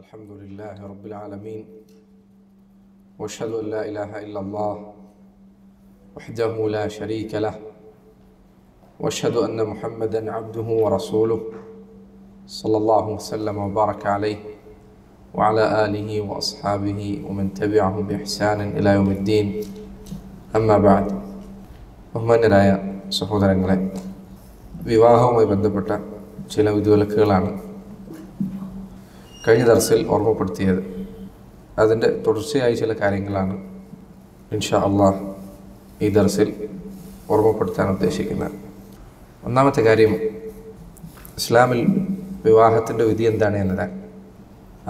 الحمد لله رب العالمين واشهد ان لا اله الا الله وحده لا شريك له واشهد ان محمدا عبده ورسوله صلى الله وسلم وبارك عليه وعلى اله واصحابه ومن تبعهم باحسان الى يوم الدين اما بعد. ബഹുമാന്യരായ സഹോദരങ്ങളെ, വിവാഹവുമായി ബന്ധപ്പെട്ട ചില വിധിവിലക്കുകളാണ് കഴിഞ്ഞ ദർസിൽ ഓർമ്മപ്പെടുത്തിയത്. അതിൻ്റെ തുടർച്ചയായ ചില കാര്യങ്ങളാണ് ഇൻഷാ അള്ളാഹ് ഈ ദർസിൽ ഓർമ്മപ്പെടുത്താൻ ഉദ്ദേശിക്കുന്നത്. ഒന്നാമത്തെ കാര്യം, ഇസ്ലാമിൽ വിവാഹത്തിൻ്റെ വിധി എന്താണ് എന്നതാണ്.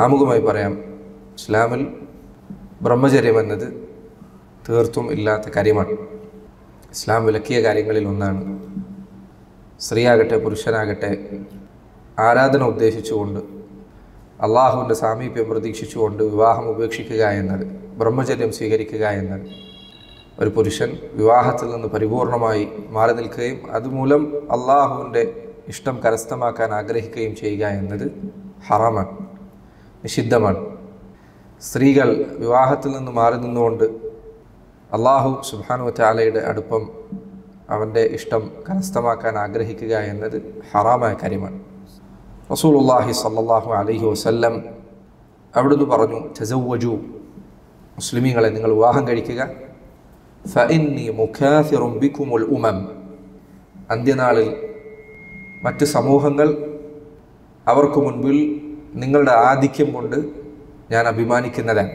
ആമുഖമായി പറയാം, ഇസ്ലാമിൽ ബ്രഹ്മചര്യം എന്നത് തീർത്തും ഇല്ലാത്ത കാര്യമാണ്. ഇസ്ലാം വിലക്കിയ കാര്യങ്ങളിൽ ഒന്നാണ് സ്ത്രീയാകട്ടെ പുരുഷനാകട്ടെ ആരാധന ഉദ്ദേശിച്ചുകൊണ്ട് അള്ളാഹുവിൻ്റെ സാമീപ്യം പ്രതീക്ഷിച്ചുകൊണ്ട് വിവാഹം ഉപേക്ഷിക്കുക എന്നത്, ബ്രഹ്മചര്യം സ്വീകരിക്കുക എന്നത്, ഒരു പുരുഷൻ വിവാഹത്തിൽ നിന്ന് പരിപൂർണമായി മാറി നിൽക്കുകയും അതുമൂലം അള്ളാഹുവിൻ്റെ ഇഷ്ടം കരസ്ഥമാക്കാൻ ആഗ്രഹിക്കുകയും ചെയ്യുക എന്നത് ഹറാമാണ്, നിഷിദ്ധമാണ്. സ്ത്രീകൾ വിവാഹത്തിൽ നിന്ന് മാറി നിന്നുകൊണ്ട് അള്ളാഹു സുബ്ഹാനഹു വ തആലയുടെ അടുപ്പം, അവൻ്റെ ഇഷ്ടം കരസ്ഥമാക്കാൻ ആഗ്രഹിക്കുക എന്നത് ഹറാമായ കാര്യമാണ്. റസൂലുള്ളാഹി സ്വല്ലല്ലാഹു അലൈഹി വസല്ലം അവിടുന്ന് പറഞ്ഞു, തസവ്വജു, മുസ്ലിമീങ്ങളെ നിങ്ങൾ വിവാഹം കഴിക്കുക. ഫഇന്നി മുകാഥിറും ബികുമുൽ ഉമം, അന്ത്യനാളിൽ മറ്റ് സമൂഹങ്ങൾ അവർക്ക് മുൻപിൽ നിങ്ങളുടെ ആധിക്യം കൊണ്ട് ഞാൻ അഭിമാനിക്കുന്നതാണ്.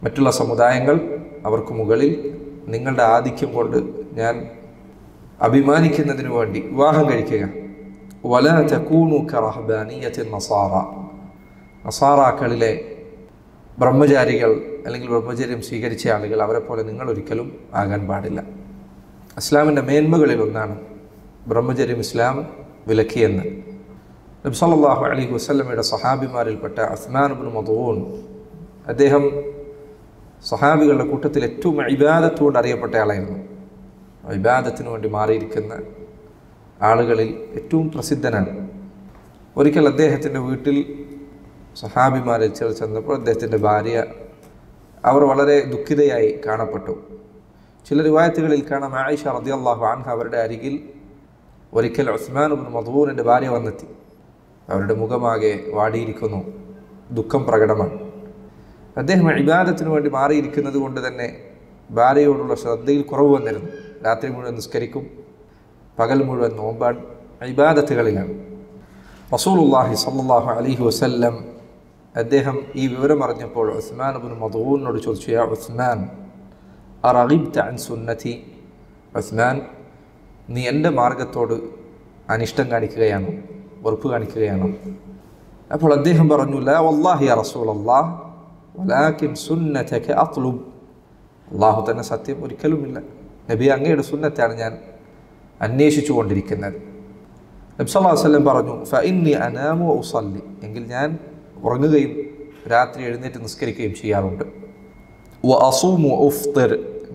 മറ്റുള്ള സമുദായങ്ങൾ അവർക്ക് മുകളിൽ നിങ്ങളുടെ ആധിക്യം കൊണ്ട് ഞാൻ അഭിമാനിക്കുന്നതിനു വേണ്ടി വിവാഹം കഴിക്കുക. വലാ തകൂനു കറഹ്ബാനിയത്തി നസാറ, നസാറാക്കളിലെ ബ്രഹ്മചാരികൾ അല്ലെങ്കിൽ ബ്രഹ്മചര്യം സ്വീകരിച്ച ആളുകൾ, അവരെ പോലെ നിങ്ങൾ ഒരിക്കലും ആകാൻ പാടില്ല. ഇസ്ലാമിൻ്റെ മേന്മകളിൽ ഒന്നാണ് ബ്രഹ്മചര്യം ഇസ്ലാം വിലക്കിയെന്ന്. നബി സല്ലല്ലാഹു അലൈഹി വസല്ലമയുടെ സഹാബിമാരിൽപ്പെട്ട ഉസ്മാൻ ഇബ്നു മദ്ഊൻ, അദ്ദേഹം സഹാബികളുടെ കൂട്ടത്തിൽ ഏറ്റവും ഇബാദത്ത് കൊണ്ട് അറിയപ്പെട്ട ആളായിരുന്നു. ഇബാദത്തിന് വേണ്ടി മാറിയിരിക്കുന്ന ആളുകളിൽ ഏറ്റവും പ്രസിദ്ധനാണ്. ഒരിക്കൽ അദ്ദേഹത്തിൻ്റെ വീട്ടിൽ സഹാബിമാരിൽ ചെന്നപ്പോൾ അദ്ദേഹത്തിൻ്റെ ഭാര്യ, അവർ വളരെ ദുഃഖിതയായി കാണപ്പെട്ടു. ചില റിവായത്തുകളിൽ കാണാം, ആയിഷ റളിയല്ലാഹു അൻഹ അവരുടെ അരികിൽ ഒരിക്കൽ ഉസ്മാൻ ഇബ്നു മദ്ഊനിൻ്റെ ഭാര്യ വന്നെത്തി. അവരുടെ മുഖമാകെ വാടിയിരിക്കുന്നു, ദുഃഖം പ്രകടമാണ്. അദ്ദേഹം ഇബാദത്തിന് വേണ്ടി മാറിയിരിക്കുന്നത് കൊണ്ട് തന്നെ ഭാര്യയോടുള്ള ശ്രദ്ധയിൽ കുറവ് വന്നിരുന്നു. രാത്രി മുഴുവൻ നിസ്കരിക്കും, പകൽ മുഴുവൻ നോമ്പാണ്, ഇബാദത്തുകളിലാണ്. റസൂലുള്ളാഹി സ്വല്ലല്ലാഹു അലൈഹി വസല്ലം അദ്ദേഹം ഈ വിവരം അറിഞ്ഞപ്പോൾ ഉസ്മാൻ ഇബ്നു മദ്ഊനിനോട് ചോദിച്ചു, യാ ഉസ്മാൻ അറഗിബ്ത അൻ സുന്നതി, ഉസ്മാൻ നീ എൻ്റെ മാർഗത്തോട് അനിഷ്ടം കാണിക്കുകയാണോ, വെറുപ്പ് കാണിക്കുകയാണോ? അപ്പോൾ അദ്ദേഹം പറഞ്ഞു, ലാ വല്ലാഹി യാ റസൂലല്ലാഹ് വലാകിൻ സുന്നതക അത്ലുബ്, അല്ലാഹു തന്നെ സത്യം, ഒരിക്കലുമില്ല നബി, അങ്ങയുടെ സുന്നത്താണ് ഞാൻ അന്വേഷിച്ചു കൊണ്ടിരിക്കുന്നത്. നബി സല്ലല്ലാഹു അലൈഹി വസല്ലം പറഞ്ഞു, ഫഇന്നി അനാമു വ ഉസല്ലി, എങ്കിൽ ഞാൻ ഉറങ്ങുകയും രാത്രി എഴുന്നേറ്റ് നിസ്കരിക്കുകയും ചെയ്യാറുണ്ട്. വ അസൂമു വ ഉഫ്തിർ,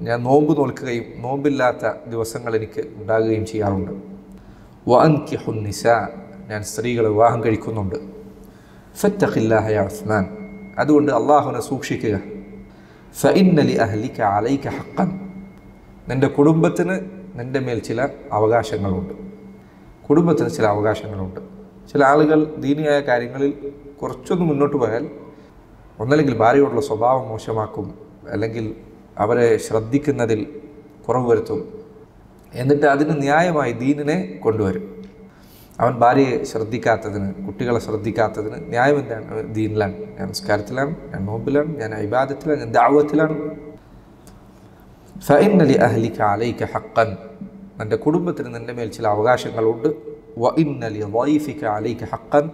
ഞാൻ നോമ്പ് നോൽക്കുകയും നോമ്പില്ലാത്ത ദിവസങ്ങൾ എനിക്ക് ഉണ്ടാകുകയും ചെയ്യാറുണ്ട്. വ അൻകിഹുൻ നിസാ, ഞാൻ സ്ത്രീകളെ വിവാഹം കഴിക്കുന്നുണ്ട്. ഫത്തഖില്ലാഹ യാ ഉസ്മാൻ, അതുകൊണ്ട് അള്ളാഹുവിനെ സൂക്ഷിക്കുക. ഫഇന്ന ലി അഹ്ലിക അലൈക ഹഖൻ, നിൻ്റെ കുടുംബത്തിന് നിൻ്റെ മേൽ ചില അവകാശങ്ങളുണ്ട്. കുടുംബത്തിന് ചില അവകാശങ്ങളുണ്ട്. ചില ആളുകൾ ദീനിയായ കാര്യങ്ങളിൽ കുറച്ചൊന്ന് മുന്നോട്ട് പോയാൽ ഒന്നല്ലെങ്കിൽ ഭാര്യയോടുള്ള സ്വഭാവം മോശമാക്കും, അല്ലെങ്കിൽ അവരെ ശ്രദ്ധിക്കുന്നതിൽ കുറവ് വരുത്തും. എന്നിട്ട് അതിന് ന്യായമായി ദീനിനെ കൊണ്ടുവരും. അവൻ ഭാര്യയെ ശ്രദ്ധിക്കാത്തതിന്, കുട്ടികളെ ശ്രദ്ധിക്കാത്തതിന് ന്യായം എന്താണ്? ദീനിലാണ്, ഞാൻ നിസ്കാരത്തിലാണ്, ഞാൻ നോമ്പിലാണ്, ഞാൻ ഇബാദത്തിലാണ്, ഞാൻ ദഅവത്തിലാണ്. ഫഇന്ന ലി അഹ്ലിക അലൈക ഹഖൻ, നിൻ്റെ കുടുംബത്തിന് നിൻ്റെ മേൽ ചില അവകാശങ്ങളുണ്ട്. വ ഇന്ന ലി ളൈഫിക അലൈക ഹഖൻ,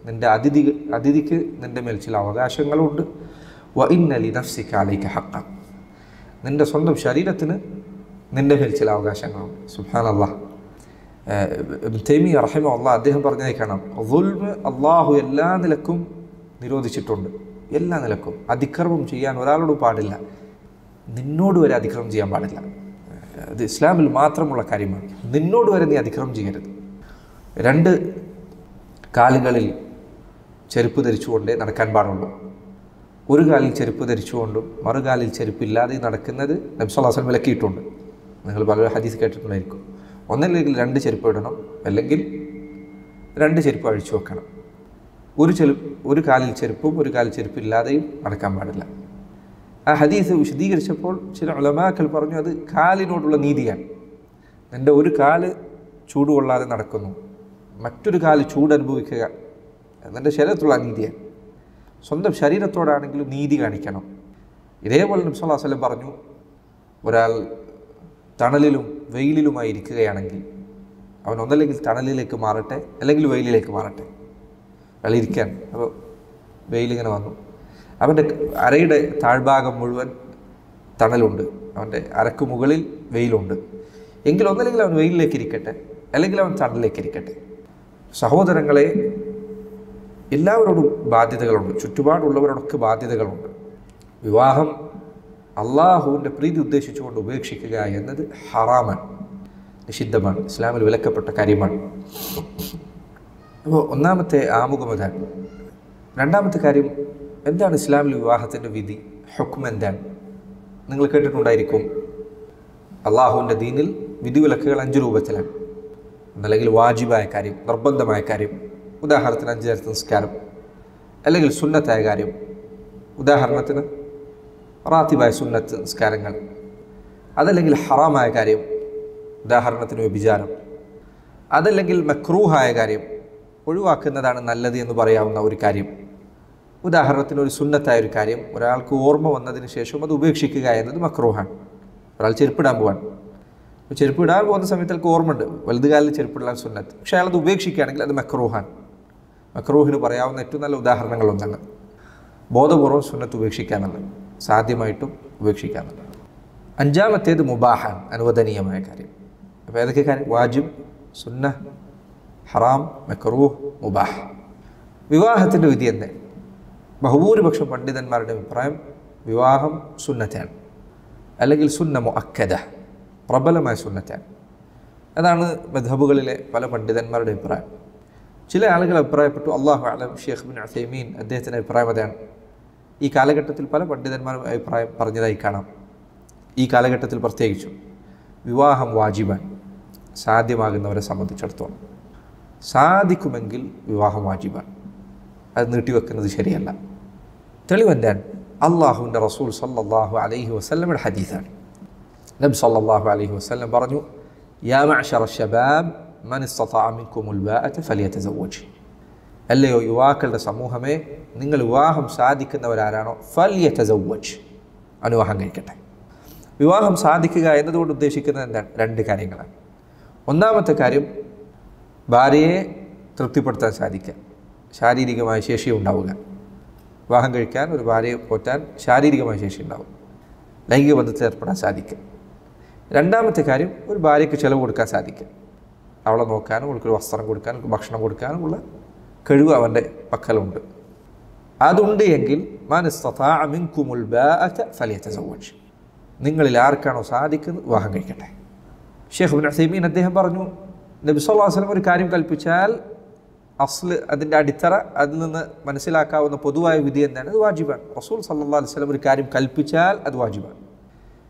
നിൻ്റെ അതിഥിക്ക് നിൻ്റെ മേൽ ചില അവകാശങ്ങളുണ്ട്. വ ഇന്ന ലി നഫ്സിക അലൈക ഹഖൻ, നിൻ്റെ സ്വന്തം ശരീരത്തിന് നിൻ്റെ മേൽ ചില അവകാശങ്ങളുണ്ട്. സുബ്ഹാനല്ലാഹ്. ഇബ്നു തൈമിയ്യ റഹിമഹുല്ലാഹ് അദ്ദേഹം പറഞ്ഞതായി കാണാം, ദുൽമ് അള്ളാഹു എല്ലാ നിലക്കും നിരോധിച്ചിട്ടുണ്ട്. എല്ലാ നിലക്കും അതിക്രമം ചെയ്യാൻ ഒരാളോട് പാടില്ല, നിന്നോട് വരെ അതിക്രമം ചെയ്യാൻ പാടില്ല. അത് ഇസ്ലാമിൽ മാത്രമുള്ള കാര്യമാണ്. നിന്നോട് വരെ നീ അതിക്രമം ചെയ്യരുത്. രണ്ട് കാലുകളിൽ ചെരുപ്പ് ധരിച്ചുകൊണ്ടേ നടക്കാൻ പാടുള്ളൂ. ഒരു കാലിൽ ചെരുപ്പ് ധരിച്ചുകൊണ്ടും മറുകാലിൽ ചെരുപ്പില്ലാതെ നടക്കുന്നത് നബി സല്ലല്ലാഹു അലൈഹി വസല്ലം വിലക്കിയിട്ടുണ്ട്. നിങ്ങൾ പല ഹദീസ് കേട്ടിട്ടുണ്ടായിരിക്കും. ഒന്നല്ലെങ്കിൽ 2 ചെരുപ്പ് ഇടണം, അല്ലെങ്കിൽ 2 ചെരുപ്പ് അഴിച്ചു വെക്കണം. ഒരു കാലിൽ ചെരുപ്പും ഒരു കാലിൽ ചെരുപ്പില്ലാതെയും നടക്കാൻ പാടില്ല. ആ ഹദീസ് വിശദീകരിച്ചപ്പോൾ ചില ഉലമാക്കൾ പറഞ്ഞു അത് കാലിനോടുള്ള നീതിയാണ്. എൻ്റെ ഒരു കാല് ചൂടുകൊള്ളാതെ നടക്കുന്നു, മറ്റൊരു കാല് ചൂട് അനുഭവിക്കുക എന്നെ ശരീരത്തുള്ള നീതിയാണ്. സ്വന്തം ശരീരത്തോടാണെങ്കിലും നീതി കാണിക്കണം. ഇതേപോലെ നബി സല്ലല്ലാഹു അലൈഹി വസല്ലം പറഞ്ഞു, ഒരാൾ തണലിലും വെയിലിലുമായി ഇരിക്കുകയാണെങ്കിൽ അവൻ ഒന്നല്ലെങ്കിൽ തണലിലേക്ക് മാറട്ടെ, അല്ലെങ്കിൽ വെയിലിലേക്ക് മാറട്ടെ. അയാൾ ഇരിക്കാൻ, അപ്പോൾ വെയിലിങ്ങനെ വന്നു, അവൻ്റെ അരയുടെ താഴ്ഭാഗം മുഴുവൻ തണലുണ്ട്, അവൻ്റെ അരക്ക് മുകളിൽ വെയിലുണ്ട്, എങ്കിൽ ഒന്നല്ലെങ്കിൽ അവൻ വെയിലിലേക്ക് ഇരിക്കട്ടെ, അല്ലെങ്കിൽ അവൻ തണലിലേക്ക് ഇരിക്കട്ടെ. സഹോദരങ്ങളെ, എല്ലാവരോടും ബാധ്യതകളുണ്ട്, ചുറ്റുപാടുള്ളവരോടൊക്കെ ബാധ്യതകളുണ്ട്. വിവാഹം അള്ളാഹുവിൻ്റെ പ്രീതി ഉദ്ദേശിച്ചുകൊണ്ട് ഉപേക്ഷിക്കുക എന്നത് ഹറാമാണ്, നിഷിദ്ധമാണ്, ഇസ്ലാമിൽ വിലക്കപ്പെട്ട കാര്യമാണ്. അപ്പോൾ ഒന്നാമത്തെ ആമുഖം അതാണ്. രണ്ടാമത്തെ കാര്യം, എന്താണ് ഇസ്ലാമിൽ വിവാഹത്തിൻ്റെ വിധി, ഹുക്ം എന്താണ്? നിങ്ങൾ കേട്ടിട്ടുണ്ടായിരിക്കും, അള്ളാഹുവിൻ്റെ ദീനിൽ വിധിവിലക്കുകൾ 5 രൂപത്തിലാണ്. ഒന്നല്ലെങ്കിൽ വാജിബായ കാര്യം, നിർബന്ധമായ കാര്യം, ഉദാഹരണത്തിന് 5 നേരത്തെ നിസ്കാരം, അല്ലെങ്കിൽ സുന്നത്തായ കാര്യം, ഉദാഹരണത്തിന് റാത്തിബായ സുന്നത്ത് നിസ്കാരങ്ങൾ, അതല്ലെങ്കിൽ ഹറാമായ കാര്യം, ഉദാഹരണത്തിന് വ്യഭിചാരം, അതല്ലെങ്കിൽ മക്രൂഹായ കാര്യം, ഒഴിവാക്കുന്നതാണ് നല്ലത് എന്ന് പറയാവുന്ന ഒരു കാര്യം, ഉദാഹരണത്തിന് ഒരു സുന്നത്തായ ഒരു കാര്യം, ഒരാൾക്ക് ഓർമ്മ വന്നതിന് ശേഷം അത് ഉപേക്ഷിക്കുക എന്നത് മക്രൂഹാണ്. ഒരാൾ ചെരുപ്പിടാൻ പോവാണ്, ചെരുപ്പിടാൻ പോകുന്ന സമയത്ത് അയാൾക്ക് ഓർമ്മയുണ്ട് വലതുകാലിൽ ചെരുപ്പിടാൻ സുന്നത്ത്, പക്ഷേ അയാളത് ഉപേക്ഷിക്കുകയാണെങ്കിൽ അത് മക്രൂഹാണ്. മക്രൂഹിന് പറയാവുന്ന ഏറ്റവും നല്ല ഉദാഹരണങ്ങളൊന്നാണ് ബോധപൂർവ്വം സുന്നത്ത് ഉപേക്ഷിക്കാന്നുള്ളത്, സാധ്യമായിട്ടും ഉപേക്ഷിക്കാന്നുള്ളത്. 5-ാമത്തേത് മുബാഹാണ്, അനുവദനീയമായ കാര്യം. അപ്പോൾ ഏതൊക്കെ കാര്യം? വാജിബ്, സുന്ന, ഹറാം, മക്രൂഹ്, മുബാഹ്. വിവാഹത്തിൻ്റെ വിധി എന്താ? ബഹുഭൂരിപക്ഷം പണ്ഡിതന്മാരുടെ അഭിപ്രായം വിവാഹം സുന്നത്താണ്, അല്ലെങ്കിൽ സുന്ന മുഅക്കദ, പ്രബലമായ സുന്നത്താണ്. അതാണ് മദ്ഹബുകളിലെ പല പണ്ഡിതന്മാരുടെ അഭിപ്രായം. ചില ആളുകൾ അഭിപ്രായപ്പെട്ടു, അല്ലാഹു അഅലം, ഷെയ്ഖ് ഇബ്നു ഉസൈമീൻ അദ്ദേഹത്തിൻ്റെ അഭിപ്രായം അതാണ്. ഈ കാലഘട്ടത്തിൽ പല പണ്ഡിതന്മാരും അഭിപ്രായം പറഞ്ഞതായി കാണാം. ഈ കാലഘട്ടത്തിൽ പ്രത്യേകിച്ചും വിവാഹം വാജിബാണ്, സാധ്യമാകുന്നവരെ സംബന്ധിച്ചിടത്തോളം. സാധിക്കുമെങ്കിൽ വിവാഹം വാജിബാണ്, അത് നീട്ടിവെക്കുന്നത് ശരിയല്ല. തെളിവെന്താണ്? അള്ളാഹുവിൻ്റെ റസൂൽ സല്ലല്ലാഹു അലൈഹി വസല്ലമയുടെ ഹദീസാണ്. നബി സല്ലല്ലാഹു അലൈഹി വസല്ലം പറഞ്ഞു, യാ മഅ്ശറ ശബാബ് മൻ ഇസ്തതാഅ മിൻകുമുൽ ബാഅത ഫലിയതസവ്വജ്. അല്ലയോ യുവാക്കളുടെ സമൂഹമേ, നിങ്ങൾ വിവാഹം സാധിക്കുന്നവരാരാണോ ഫലിയതസവ്വജ്, വിവാഹം കഴിക്കട്ടെ. വിവാഹം സാധിക്കുക എന്നതുകൊണ്ട് ഉദ്ദേശിക്കുന്നത് എന്താണ്? 2 കാര്യങ്ങളാണ്. ഒന്നാമത്തെ കാര്യം, ഭാര്യയെ തൃപ്തിപ്പെടുത്താൻ സാധിക്കുക, ശാരീരികമായ ശേഷി ഉണ്ടാവുക. വിവാഹം കഴിക്കാൻ ഒരു ഭാര്യയെ പോറ്റാൻ ശാരീരികമായ ശേഷി ഉണ്ടാവും, ലൈംഗിക ബന്ധത്തിൽ ഏർപ്പെടാൻ സാധിക്കും. രണ്ടാമത്തെ കാര്യം, ഒരു ഭാര്യയ്ക്ക് ചിലവ് കൊടുക്കാൻ സാധിക്കും, അവളെ നോക്കാനും അവൾക്കൊരു വസ്ത്രം കൊടുക്കാനും ഭക്ഷണം കൊടുക്കാനുമുള്ള കഴിവ് അവൻ്റെ പക്കലുണ്ട്. അതുണ്ട് എങ്കിൽ മൻ ഇസ്തതാഅ മിൻകുമുൽ ബാഅത ഫലിയതസവ്വജ്, നിങ്ങളിൽ ആർക്കാണോ സാധിക്കുന്നത് വിവാഹം കഴിക്കട്ടെ. ഷെയ്ഖ് ഇബ്നു ഉസൈമീൻ അദ്ദേഹം പറഞ്ഞു, നബി സല്ലല്ലാഹു അലൈഹി വസല്ലം ഒരു കാര്യം കൽപ്പിച്ചാൽ അസ്ല്, അതിൻ്റെ അടിത്തറ, അതിൽ നിന്ന് മനസ്സിലാക്കാവുന്ന പൊതുവായ വിധി എന്താണ്? അത് വാജിബാണ്. റസൂൽ സല്ലല്ലാഹു അലൈഹി വസല്ലം ഒരു കാര്യം കൽപ്പിച്ചാൽ അത് വാജിബാണ്.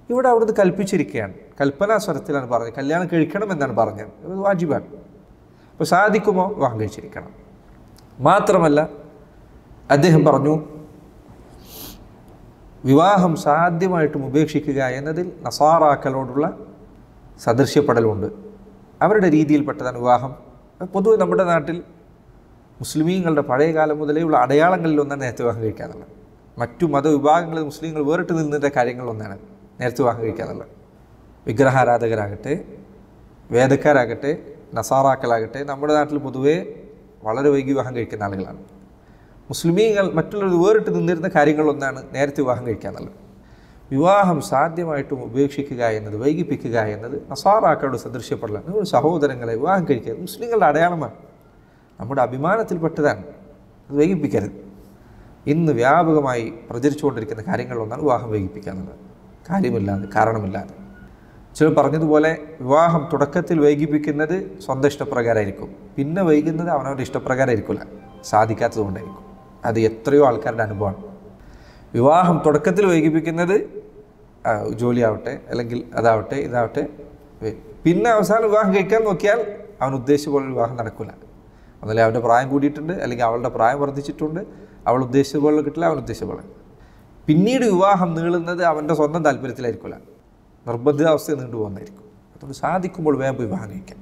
ഇവിടെ അവിടുന്ന് കൽപ്പിച്ചിരിക്കുകയാണ്, കൽപ്പനാ സ്വരത്തിലാണ് പറഞ്ഞത്, കല്യാണം കഴിക്കണം എന്നാണ് പറഞ്ഞത്, അത് വാജിബാണ്. അപ്പോൾ സാധിക്കുമോ? വിവാഹം കഴിച്ചിരിക്കണം. മാത്രമല്ല അദ്ദേഹം പറഞ്ഞു, വിവാഹം സാധ്യമായിട്ടും ഉപേക്ഷിക്കുക എന്നതിൽ നസാറാക്കളോടുള്ള സദൃശ്യപ്പെടലുണ്ട്. അവരുടെ രീതിയിൽപ്പെട്ടതാണ് വിവാഹം. പൊതുവെ നമ്മുടെ നാട്ടിൽ മുസ്ലിമീങ്ങളുടെ പഴയ കാലം മുതലേ ഉള്ള അടയാളങ്ങളിലൊന്നാണ് നേരത്തെ വിവാഹം കഴിക്കാന്നുള്ളത്. മറ്റു മതവിഭാഗങ്ങളിൽ മുസ്ലിങ്ങൾ വേറിട്ട് നിന്നതിൻ്റെ കാര്യങ്ങളിലൊന്നാണ് നേരത്തെ വിവാഹം കഴിക്കാന്നുള്ളത്. വിഗ്രഹാരാധകരാകട്ടെ, വേദക്കാരാകട്ടെ, നസാറാക്കളാകട്ടെ, നമ്മുടെ നാട്ടിൽ പൊതുവേ വളരെ വൈകി വിവാഹം കഴിക്കുന്ന ആളുകളാണ്. മുസ്ലിമീങ്ങൾ മറ്റുള്ളവർ വേറിട്ട് നിന്നിരുന്ന കാര്യങ്ങളിലൊന്നാണ് നേരത്തെ വിവാഹം കഴിക്കാന്നുള്ളത്. വിവാഹം സാധ്യമായിട്ടും ഉപേക്ഷിക്കുക എന്നത്, വൈകിപ്പിക്കുക എന്നത് നസാറാക്കളോട് സദൃശ്യപ്പെടലാണ്. നമ്മുടെ സഹോദരങ്ങളെ വിവാഹം കഴിക്കുക മുസ്ലിങ്ങളുടെ അടയാളമാണ്, നമ്മുടെ അഭിമാനത്തിൽപ്പെട്ടതാണ്, അത് വൈകിപ്പിക്കരുത്. ഇന്ന് വ്യാപകമായി പ്രചരിച്ചുകൊണ്ടിരിക്കുന്ന കാര്യങ്ങളിലൊന്നാണ് വിവാഹം വൈകിപ്പിക്കുക എന്നുള്ളത്, കാര്യമില്ലാതെ, കാരണമില്ലാതെ. ചിലർ പറഞ്ഞതുപോലെ വിവാഹം തുടക്കത്തിൽ വൈകിപ്പിക്കുന്നത് സ്വന്തം ഇഷ്ടപ്രകാരമായിരിക്കും, പിന്നെ വൈകുന്നത് അവനവൻ്റെ ഇഷ്ടപ്രകാരമായിരിക്കില്ല, സാധിക്കാത്തത് കൊണ്ടായിരിക്കും. അത് എത്രയോ ആൾക്കാരുടെ അനുഭവമാണ്. വിവാഹം തുടക്കത്തിൽ വൈകിപ്പിക്കുന്നത് ജോലിയാവട്ടെ, അല്ലെങ്കിൽ അതാവട്ടെ ഇതാവട്ടെ, പിന്നെ അവസാനം വിവാഹം കഴിക്കാൻ നോക്കിയാൽ അവൻ ഉദ്ദേശിച്ച പോലെ വിവാഹം നടക്കില്ല. ഒന്നല്ലേ അവൻ്റെ പ്രായം കൂടിയിട്ടുണ്ട്, അല്ലെങ്കിൽ അവളുടെ പ്രായം വർദ്ധിച്ചിട്ടുണ്ട്, അവൾ ഉദ്ദേശിച്ച പോലെ കിട്ടില്ല, അവൻ ഉദ്ദേശിച്ച പോലെ. പിന്നീട് വിവാഹം നീളുന്നത് അവൻ്റെ സ്വന്തം താല്പര്യത്തിലായിരിക്കില്ല, നിർബന്ധിതാവസ്ഥയിൽ നീണ്ടുപോകുന്നതായിരിക്കും. അതുകൊണ്ട് സാധിക്കുമ്പോൾ വേഗം വിവാഹം കഴിക്കാം.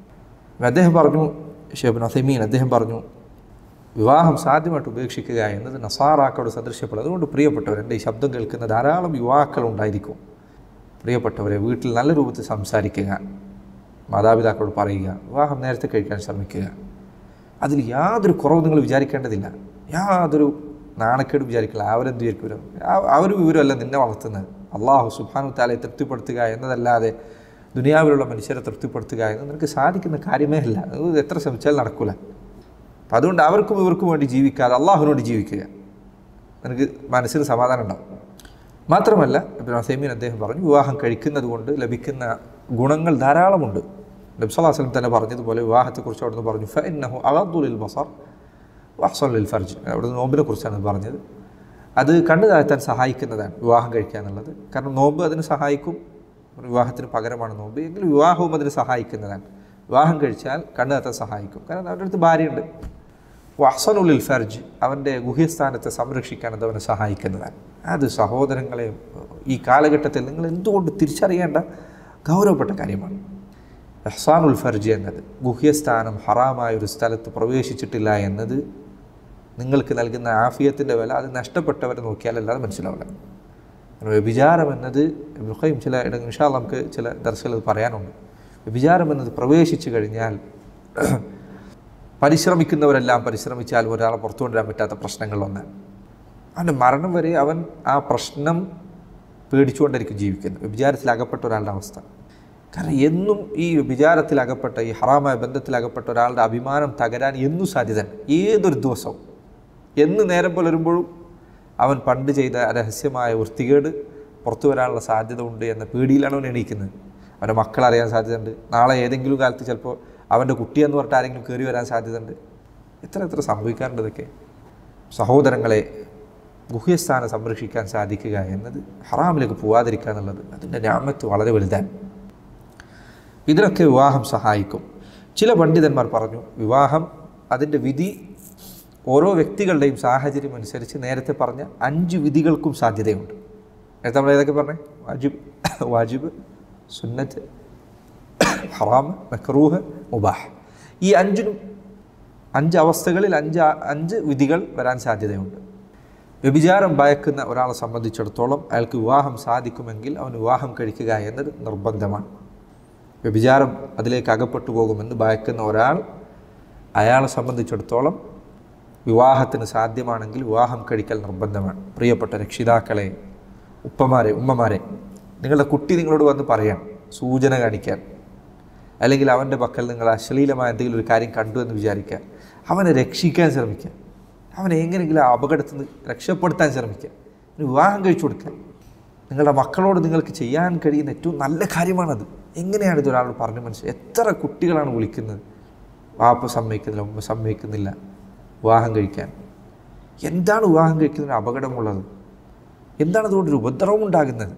അദ്ദേഹം പറഞ്ഞു, ഷെയ്ഖ് ഉസൈമീൻ അദ്ദേഹം പറഞ്ഞു, വിവാഹം സാധ്യമായിട്ട് ഉപേക്ഷിക്കുക എന്നത് നസാറാക്കളോട് സദൃശ്യപ്പെടും. അതുകൊണ്ട് പ്രിയപ്പെട്ടവർ, എൻ്റെ ഈ ശബ്ദം കേൾക്കുന്ന ധാരാളം യുവാക്കളുണ്ടായിരിക്കും. പ്രിയപ്പെട്ടവരെ, വീട്ടിൽ നല്ല രൂപത്തിൽ സംസാരിക്കുക, മാതാപിതാക്കളോട് പറയുക, വിവാഹം നേരത്തെ കഴിക്കാൻ ശ്രമിക്കുക. അതിൽ യാതൊരു കുറവ് നിങ്ങൾ വിചാരിക്കേണ്ടതില്ല, യാതൊരു നാണക്കേട് വിചാരിക്കില്ല. അവരെന്ത് വിചാരിക്കും, അവർ വിവരമല്ല നിന്നെ വളർത്തുന്നത്. അള്ളാഹു സുബ്ഹാനഹു വതആലയെ തൃപ്തിപ്പെടുത്തുക എന്നതല്ലാതെ ദുനിയാവിലുള്ള മനുഷ്യരെ തൃപ്തിപ്പെടുത്തുക എന്ന് നിനക്ക് സാധിക്കുന്ന കാര്യമേ അല്ല. അത് എത്ര ശ്രമിച്ചാലും നടക്കില്ല. അപ്പം അതുകൊണ്ട് അവർക്കും ഇവർക്കും വേണ്ടി ജീവിക്കാതെ അള്ളാഹുവിനോട് ജീവിക്കുക, നിനക്ക് മനസ്സിന് സമാധാനം ഉണ്ടാവും. മാത്രമല്ല ഇബ്നു ഉസൈമീൻ അദ്ദേഹം പറഞ്ഞു, വിവാഹം കഴിക്കുന്നത് കൊണ്ട് ലഭിക്കുന്ന ഗുണങ്ങൾ ധാരാളമുണ്ട്. നബി സല്ലല്ലാഹു അലൈഹി വസല്ലം തന്നെ പറഞ്ഞതുപോലെ വിവാഹത്തെക്കുറിച്ച് അവിടുന്ന് പറഞ്ഞു, ഫഇന്നഹു അഗദ്ദു ലിൽ ബസർ വഅഹ്സനു ലിൽ ഫർജ്. അവിടുന്ന് നോമ്പിനെ കുറിച്ചാണ് പറഞ്ഞത്. അത് കണ്ണു താഴ്ത്താൻ സഹായിക്കുന്നതാണ് വിവാഹം കഴിക്കുക എന്നുള്ളത്. കാരണം നോമ്പ് അതിന് സഹായിക്കും, വിവാഹത്തിന് പകരമാണ് നോമ്പ് എങ്കിൽ വിവാഹവും അതിന് സഹായിക്കുന്നതാണ്. വിവാഹം കഴിച്ചാൽ കണ്ണു താഴ്ത്താൻ സഹായിക്കും, കാരണം അവൻ്റെ അടുത്ത് ഭാര്യയുണ്ട്. വഅഹ്സനു ലിൽ ഫർജ്, അവൻ്റെ ഗുഹ്യസ്ഥാനത്തെ സംരക്ഷിക്കാൻ അത് അവനെ സഹായിക്കുന്നതാണ്. അത് സഹോദരങ്ങളെ, ഈ കാലഘട്ടത്തിൽ നിങ്ങൾ എന്തുകൊണ്ട് തിരിച്ചറിയേണ്ട ഗൗരവപ്പെട്ട കാര്യമാണ്. ഇഹ്സാനുൽ ഫർജ് എന്നത്, ഗുഹ്യസ്ഥാനം ഹറാമായൊരു സ്ഥലത്ത് പ്രവേശിച്ചിട്ടില്ല എന്നത് നിങ്ങൾക്ക് നൽകുന്ന ആഫിയത്തിൻ്റെ വില അത് നഷ്ടപ്പെട്ടവരെ നോക്കിയാലല്ലാതെ മനസ്സിലാവില്ല. വ്യഭിചാരം എന്നത് ഇബ്നു ഖയ്യിം ചില ഇടങ്ങൾ ഇൻഷാ അല്ലാഹ് നമുക്ക് ചില ദർസുകളിൽ പറയാനുണ്ട്. വ്യഭിചാരം എന്നത് പ്രവേശിച്ചു കഴിഞ്ഞാൽ പരിശ്രമിക്കുന്നവരെല്ലാം പരിശ്രമിച്ചാൽ ഒരാളെ പുറത്തു കൊണ്ടുവരാൻ പറ്റാത്ത പ്രശ്നങ്ങളിലൊന്നാണ്. അവൻ്റെ മരണം വരെ അവൻ ആ പ്രശ്നം പേടിച്ചുകൊണ്ടായിരിക്കും ജീവിക്കുന്നത്. വ്യഭിചാരത്തിലകപ്പെട്ട ഒരാളുടെ അവസ്ഥ. കാരണം എന്നും ഈ വ്യഭിചാരത്തിലകപ്പെട്ട, ഈ ഹറാമായ ബന്ധത്തിലകപ്പെട്ട ഒരാളുടെ അഭിമാനം തകരാൻ എന്നും സാധ്യതയാണ്. ഏതൊരു ദിവസവും എന്ന് നേരം പുലരുമ്പോഴും അവൻ പണ്ട് ചെയ്ത രഹസ്യമായ വൃത്തികേട് പുറത്തു വരാനുള്ള സാധ്യത ഉണ്ട് എന്ന പേടിയിലാണ് അവൻ എണീക്കുന്നത്. അവൻ്റെ മക്കളറിയാൻ സാധ്യതയുണ്ട്. നാളെ ഏതെങ്കിലും കാലത്ത് ചിലപ്പോൾ അവൻ്റെ കുട്ടിയെന്ന് പറഞ്ഞിട്ട് ആരെങ്കിലും കയറി വരാൻ സാധ്യതയുണ്ട്. എത്ര സംഭവിക്കാറുണ്ട് ഇതൊക്കെ. സഹോദരങ്ങളെ, ഗുഹ്യസ്ഥാനം സംരക്ഷിക്കാൻ സാധിക്കുക എന്നത്, ഹറാമിലേക്ക് പോവാതിരിക്കുക എന്നുള്ളത്, അതിൻ്റെ ഞാമത്ത് വളരെ വലുതാണ്. ഇതിനൊക്കെ വിവാഹം സഹായിക്കും. ചില പണ്ഡിതന്മാർ പറഞ്ഞു, വിവാഹം അതിൻ്റെ വിധി ഓരോ വ്യക്തികളുടെയും സാഹചര്യം അനുസരിച്ച് നേരത്തെ പറഞ്ഞ 5 വിധികൾക്കും സാധ്യതയുണ്ട്. നേരത്തെ നമ്മൾ ഏതൊക്കെ പറഞ്ഞേ? വാജിബ്, സുന്നത്ത്, ഹറാം, മക്റൂഹ്, മുബാഹ്. ഈ 5 അവസ്ഥകളിൽ 5 വിധികൾ വരാൻ സാധ്യതയുണ്ട്. വ്യഭിചാരം ഭയക്കുന്ന ഒരാളെ സംബന്ധിച്ചിടത്തോളം അയാൾക്ക് വിവാഹം സാധിക്കുമെങ്കിൽ അവൻ വിവാഹം കഴിക്കുക എന്നത് നിർബന്ധമാണ്. വ്യഭിചാരം അതിലേക്ക് അകപ്പെട്ടു പോകുമെന്ന് ഭയക്കുന്ന ഒരാൾ, അയാളെ സംബന്ധിച്ചിടത്തോളം വിവാഹത്തിന് സാധ്യമാണെങ്കിൽ വിവാഹം കഴിക്കൽ നിർബന്ധമാണ്. പ്രിയപ്പെട്ട രക്ഷിതാക്കളെ, ഉപ്പമാരെ, ഉമ്മമാരെ, നിങ്ങളുടെ കുട്ടി നിങ്ങളോട് വന്ന് പറയാം, സൂചന കാണിക്കാൻ, അല്ലെങ്കിൽ അവൻ്റെ പക്കൽ നിങ്ങൾ അശ്ലീലമായ എന്തെങ്കിലും ഒരു കാര്യം കണ്ടു എന്ന് വിചാരിക്കുക, അവനെ രക്ഷിക്കാൻ ശ്രമിക്കുക, അവനെ എങ്ങനെയെങ്കിലും ആ അപകടത്തിൽ നിന്ന് രക്ഷപ്പെടുത്താൻ ശ്രമിക്കുക, വിവാഹം കഴിച്ചു കൊടുക്കുക. നിങ്ങളുടെ മക്കളോട് നിങ്ങൾക്ക് ചെയ്യാൻ കഴിയുന്ന ഏറ്റവും നല്ല കാര്യമാണത്. എങ്ങനെയാണ് ഇത് ഒരാളോട് പറഞ്ഞു മനസ്സിലായി? എത്ര കുട്ടികളാണ് വിളിക്കുന്നത്, വാപ്പ സമ്മതിക്കുന്നില്ല, ഉമ്മ സമ്മതിക്കുന്നില്ല വിവാഹം കഴിക്കാൻ. എന്താണ് വിവാഹം കഴിക്കുന്നതിന് അപകടമുള്ളത്? എന്താണ് അതുകൊണ്ടൊരു ഉപദ്രവം ഉണ്ടാകുന്നത്?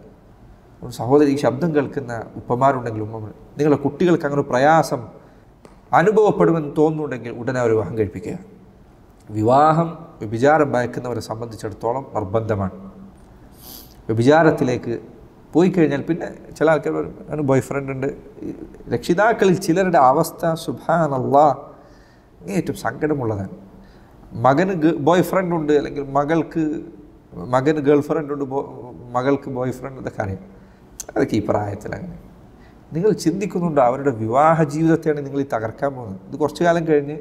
സഹോദരി, ഈ ശബ്ദം കേൾക്കുന്ന ഉപ്പമാരുണ്ടെങ്കിൽ, ഉമ്മമാർ, നിങ്ങളുടെ കുട്ടികൾക്ക് അങ്ങനെ പ്രയാസം അനുഭവപ്പെടുമെന്ന് തോന്നുന്നുണ്ടെങ്കിൽ ഉടനെ അവർ വിവാഹം കഴിപ്പിക്കുക. വിവാഹം വ്യഭിചാരം ഭയക്കുന്നവരെ സംബന്ധിച്ചിടത്തോളം നിർബന്ധമാണ്. വ്യഭിചാരത്തിലേക്ക് പോയി കഴിഞ്ഞാൽ പിന്നെ ചില ആൾക്കാർ പറയും ബോയ് ഫ്രണ്ട് ഉണ്ട്. രക്ഷിതാക്കളിൽ ചിലരുടെ അവസ്ഥ സുബ്ഹാനല്ലാഹ് ഏറ്റവും സങ്കടമുള്ളതാണ്. മകന് ബോയ് ഫ്രണ്ട് ഉണ്ട്, അല്ലെങ്കിൽ മകന് ഗേൾ ഫ്രണ്ട് ഉണ്ട്, മകൾക്ക് ബോയ് ഫ്രണ്ട്, ഇതൊക്കെ അറിയാം. അതൊക്കെ ഈ പ്രായത്തിൽ അങ്ങനെ. നിങ്ങൾ ചിന്തിക്കുന്നുണ്ടോ അവരുടെ വിവാഹ ജീവിതത്തെയാണ് നിങ്ങൾ ഈ തകർക്കാൻ പോകുന്നത്? ഇത് കുറച്ചു കാലം കഴിഞ്ഞ്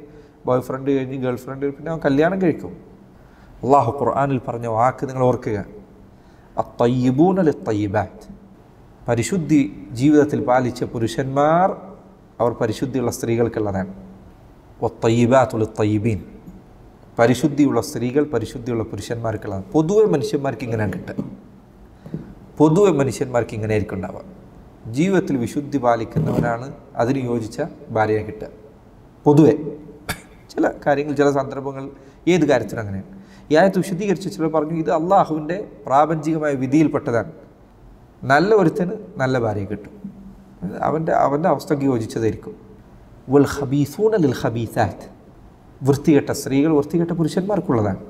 ബോയ് ഫ്രണ്ട് കഴിഞ്ഞ് ഗേൾ ഫ്രണ്ട്, പിന്നെ അവൻ കല്യാണം കഴിക്കും. അള്ളാഹു ഖുർആനിൽ പറഞ്ഞ വാക്ക് നിങ്ങൾ ഓർക്കുക, അത്തയ്യിബൂന ലിത്തയ്യിബാത്ത്. പരിശുദ്ധി ജീവിതത്തിൽ പാലിച്ച പുരുഷന്മാർ അവർ പരിശുദ്ധിയുള്ള സ്ത്രീകൾക്കുള്ളതാണ്. വത്തയ്യിബാത്തു ലിത്തയ്യിബീൻ. പരിശുദ്ധിയുള്ള സ്ത്രീകൾ പരിശുദ്ധിയുള്ള പുരുഷന്മാർക്കുള്ളതാണ്. പൊതുവെ മനുഷ്യന്മാർക്ക് ഇങ്ങനെയാണ് കിട്ടുക. പൊതുവെ മനുഷ്യന്മാർക്ക് ഇങ്ങനെ ആയിരിക്കും ഉണ്ടാവുക. ജീവിതത്തിൽ വിശുദ്ധി പാലിക്കുന്നവരാണ് അതിന് യോജിച്ച ഭാര്യയെ കിട്ടുക. പൊതുവെ ചില കാര്യങ്ങൾ, ചില സന്ദർഭങ്ങൾ, ഏത് കാര്യത്തിനും അങ്ങനെയാണ്. ഈ ആയത്ത് വിശദീകരിച്ച് ചിലർ പറഞ്ഞു ഇത് അള്ളാഹുവിൻ്റെ പ്രാപഞ്ചികമായ വിധിയിൽപ്പെട്ടതാണ്. നല്ല ഒരുത്തന് നല്ല ഭാര്യയെ കിട്ടും, അവൻ്റെ അവസ്ഥയ്ക്ക് യോജിച്ചതായിരിക്കും. വൽ ഖബീസൂന ലിൽ ഖബീസാത്ത്, വൃത്തികെട്ട സ്ത്രീകൾ വൃത്തികെട്ട പുരുഷന്മാർക്കുള്ളതാണ്.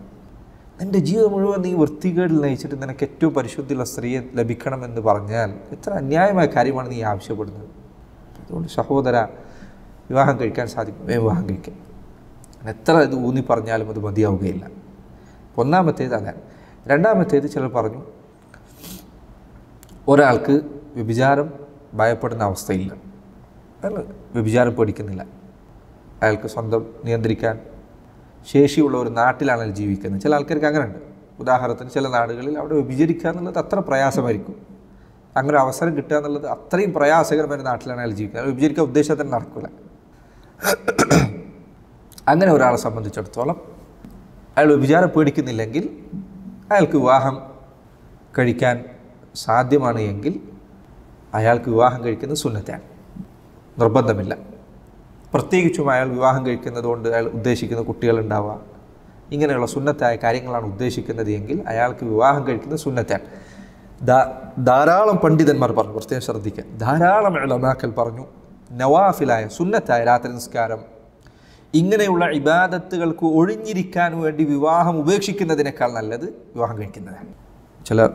നിൻ്റെ ജീവിതം മുഴുവൻ നീ വൃത്തികേടിൽ നയിച്ചിട്ട് നിനക്ക് ഏറ്റവും പരിശുദ്ധിയുള്ള സ്ത്രീയെ ലഭിക്കണമെന്ന് പറഞ്ഞാൽ എത്ര അന്യായമായ കാര്യമാണ് നീ ആവശ്യപ്പെടുന്നത്. അതുകൊണ്ട് സഹോദര, വിവാഹം കഴിക്കാൻ സാധിക്കും, വിവാഹം കഴിക്കാം. എത്ര ഇത് ഊന്നി പറഞ്ഞാലും അത് മതിയാവുകയില്ല. ഒന്നാമത്തേത് അതാണ്. രണ്ടാമത്തേത് ചിലർ പറഞ്ഞു ഒരാൾക്ക് വ്യഭിചാരം ഭയപ്പെടുന്ന അവസ്ഥയില്ല, അയാൾ വ്യഭിചാരം പേടിക്കുന്നില്ല, അയാൾക്ക് സ്വന്തം നിയന്ത്രിക്കാൻ ശേഷിയുള്ള ഒരു നാട്ടിലാണ് അയാൾ ജീവിക്കുന്നത്. ചില ആൾക്കാർക്ക് അങ്ങനെ ഉണ്ട്. ഉദാഹരണത്തിന് ചില നാടുകളിൽ അവിടെ വ്യഭിചരിക്കുക എന്നുള്ളത് അത്ര പ്രയാസമായിരിക്കും, അങ്ങനെ അവസരം കിട്ടുക എന്നുള്ളത് അത്രയും പ്രയാസകരമായ നാട്ടിലാണ് അയാൾ ജീവിക്കുന്നത്. അയാൾ വ്യഭിചരിക്കാൻ ഉദ്ദേശത്തിന് നടക്കില്ല. അങ്ങനെ ഒരാളെ സംബന്ധിച്ചിടത്തോളം അയാൾ വ്യഭിചാരം പേടിക്കുന്നില്ലെങ്കിൽ അയാൾക്ക് വിവാഹം കഴിക്കാൻ സാധ്യമാണ് എങ്കിൽ അയാൾക്ക് വിവാഹം കഴിക്കുന്നത് സുന്നത്താണ്, നിർബന്ധമില്ല. പ്രത്യേകിച്ചും അയാൾ വിവാഹം കഴിക്കുന്നത് കൊണ്ട് അയാൾ ഉദ്ദേശിക്കുന്ന കുട്ടികളുണ്ടാവുക, ഇങ്ങനെയുള്ള സുന്നത്തായ കാര്യങ്ങളാണ് ഉദ്ദേശിക്കുന്നത് എങ്കിൽ അയാൾക്ക് വിവാഹം കഴിക്കുന്നത് സുന്നത്താണ്. ധാരാളം പണ്ഡിതന്മാർ പറഞ്ഞു, പ്രത്യേകം ശ്രദ്ധിക്കുക, ധാരാളം ഉലമാക്കൾ പറഞ്ഞു നവാഫിലായ സുന്നത്തായ രാത്രി നിസ്കാരം ഇങ്ങനെയുള്ള ഇബാദത്തുകൾക്ക് ഒഴിഞ്ഞിരിക്കാൻ വേണ്ടി വിവാഹം ഉപേക്ഷിക്കുന്നതിനേക്കാൾ നല്ലത് വിവാഹം കഴിക്കുന്നതാണ്.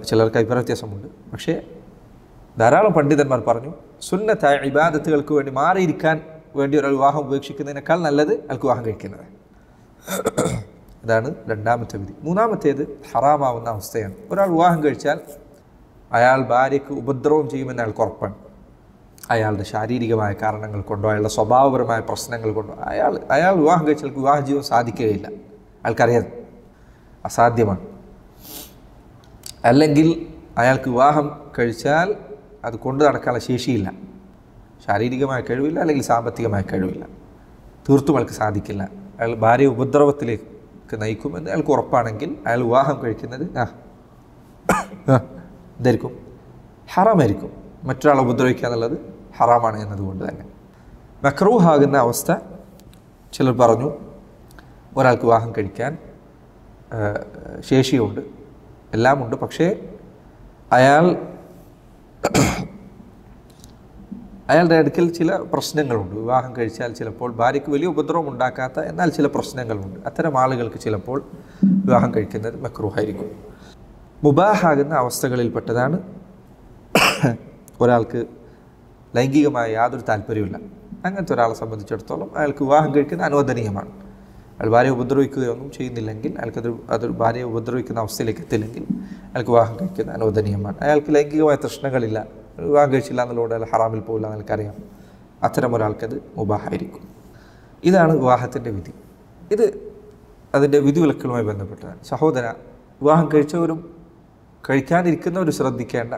ചിലർക്ക് അഭിപ്രായ വ്യത്യാസമുണ്ട്. പക്ഷേ ധാരാളം പണ്ഡിതന്മാർ പറഞ്ഞു സുന്നത്തായ ഇബാദത്തുകൾക്ക് വേണ്ടി മാറിയിരിക്കാൻ വേണ്ടി ഒരാൾ വിവാഹം ഉപേക്ഷിക്കുന്നതിനേക്കാൾ നല്ലത് അയാൾക്ക് വിവാഹം കഴിക്കുന്നത്. അതാണ് രണ്ടാമത്തെ വിധി. മൂന്നാമത്തേത് ഹറാമാവുന്ന അവസ്ഥയാണ്. ഒരാൾ വിവാഹം കഴിച്ചാൽ അയാൾ ഭാര്യയ്ക്ക് ഉപദ്രവം ചെയ്യുമെന്ന് അയാൾക്ക് ഉറപ്പാണ്. അയാളുടെ ശാരീരികമായ കാരണങ്ങൾ കൊണ്ടോ അയാളുടെ സ്വഭാവപരമായ പ്രശ്നങ്ങൾ കൊണ്ടോ അയാൾ വിവാഹം കഴിച്ചാൽ വിവാഹ ജീവിതം സാധിക്കുകയില്ല. അയാൾക്കറിയാം അസാധ്യമാണ്. അല്ലെങ്കിൽ അയാൾക്ക് വിവാഹം കഴിച്ചാൽ അത് കൊണ്ടു നടക്കാനുള്ള ശേഷിയില്ല, ശാരീരികമായ കഴിവില്ല, അല്ലെങ്കിൽ സാമ്പത്തികമായ കഴിവില്ല, തീർത്തും അയാൾക്ക് സാധിക്കില്ല. അയാൾ ഭാര്യ ഉപദ്രവത്തിലേക്ക് നയിക്കുമെന്ന് അയാൾക്ക് ഉറപ്പാണെങ്കിൽ അയാൾ വിവാഹം കഴിക്കുന്നത് ഇതായിരിക്കും, ഹറാമായിരിക്കും. മറ്റൊരാളെ ഉപദ്രവിക്കുക എന്നുള്ളത് ഹറാമാണ് എന്നതുകൊണ്ട് തന്നെ. മക്രൂഹാകുന്ന അവസ്ഥ ചിലർ പറഞ്ഞു ഒരാൾക്ക് വിവാഹം കഴിക്കാൻ ശേഷിയുണ്ട്, എല്ലാമുണ്ട്, പക്ഷേ അയാളുടെ അടുക്കൽ ചില പ്രശ്നങ്ങളുണ്ട്. വിവാഹം കഴിച്ചാൽ ചിലപ്പോൾ ഭാര്യയ്ക്ക് വലിയ ഉപദ്രവം ഉണ്ടാക്കാത്ത എന്നാൽ ചില പ്രശ്നങ്ങളുണ്ട്. അത്തരം ആളുകൾക്ക് ചിലപ്പോൾ വിവാഹം കഴിക്കുന്നത് മക്രൂഹായിരിക്കും. മുബാഹാകുന്ന അവസ്ഥകളിൽപ്പെട്ടതാണ് ഒരാൾക്ക് ലൈംഗികമായ യാതൊരു താല്പര്യമില്ല. അങ്ങനത്തെ ഒരാളെ സംബന്ധിച്ചിടത്തോളം അയാൾക്ക് വിവാഹം കഴിക്കുന്നത് അനുവദനീയമാണ്. അയാൾ ഭാര്യയെ ഉപദ്രവിക്കുകയൊന്നും ചെയ്യുന്നില്ലെങ്കിൽ, അതൊരു ഭാര്യയെ ഉപദ്രവിക്കുന്ന അവസ്ഥയിലേക്ക് എത്തില്ലെങ്കിൽ അയാൾക്ക് വിവാഹം കഴിക്കുന്നത് അനുവദനീയമാണ്. അയാൾക്ക് ലൈംഗികമായ തൃഷ്ണകളില്ല, വിവാഹം കഴിച്ചില്ല എന്നുള്ളതുകൊണ്ട് അയാൾ ഹറാമിൽ പോകില്ല എന്ന് എനിക്കറിയാം. അത്തരം ഒരാൾക്കത് മുബാഹായിരിക്കും. ഇതാണ് വിവാഹത്തിൻ്റെ വിധി. ഇത് അതിൻ്റെ വിധിവിലക്കുകളുമായി ബന്ധപ്പെട്ടതാണ്. സഹോദര, വിവാഹം കഴിച്ചവരും കഴിക്കാനിരിക്കുന്നവരും ശ്രദ്ധിക്കേണ്ട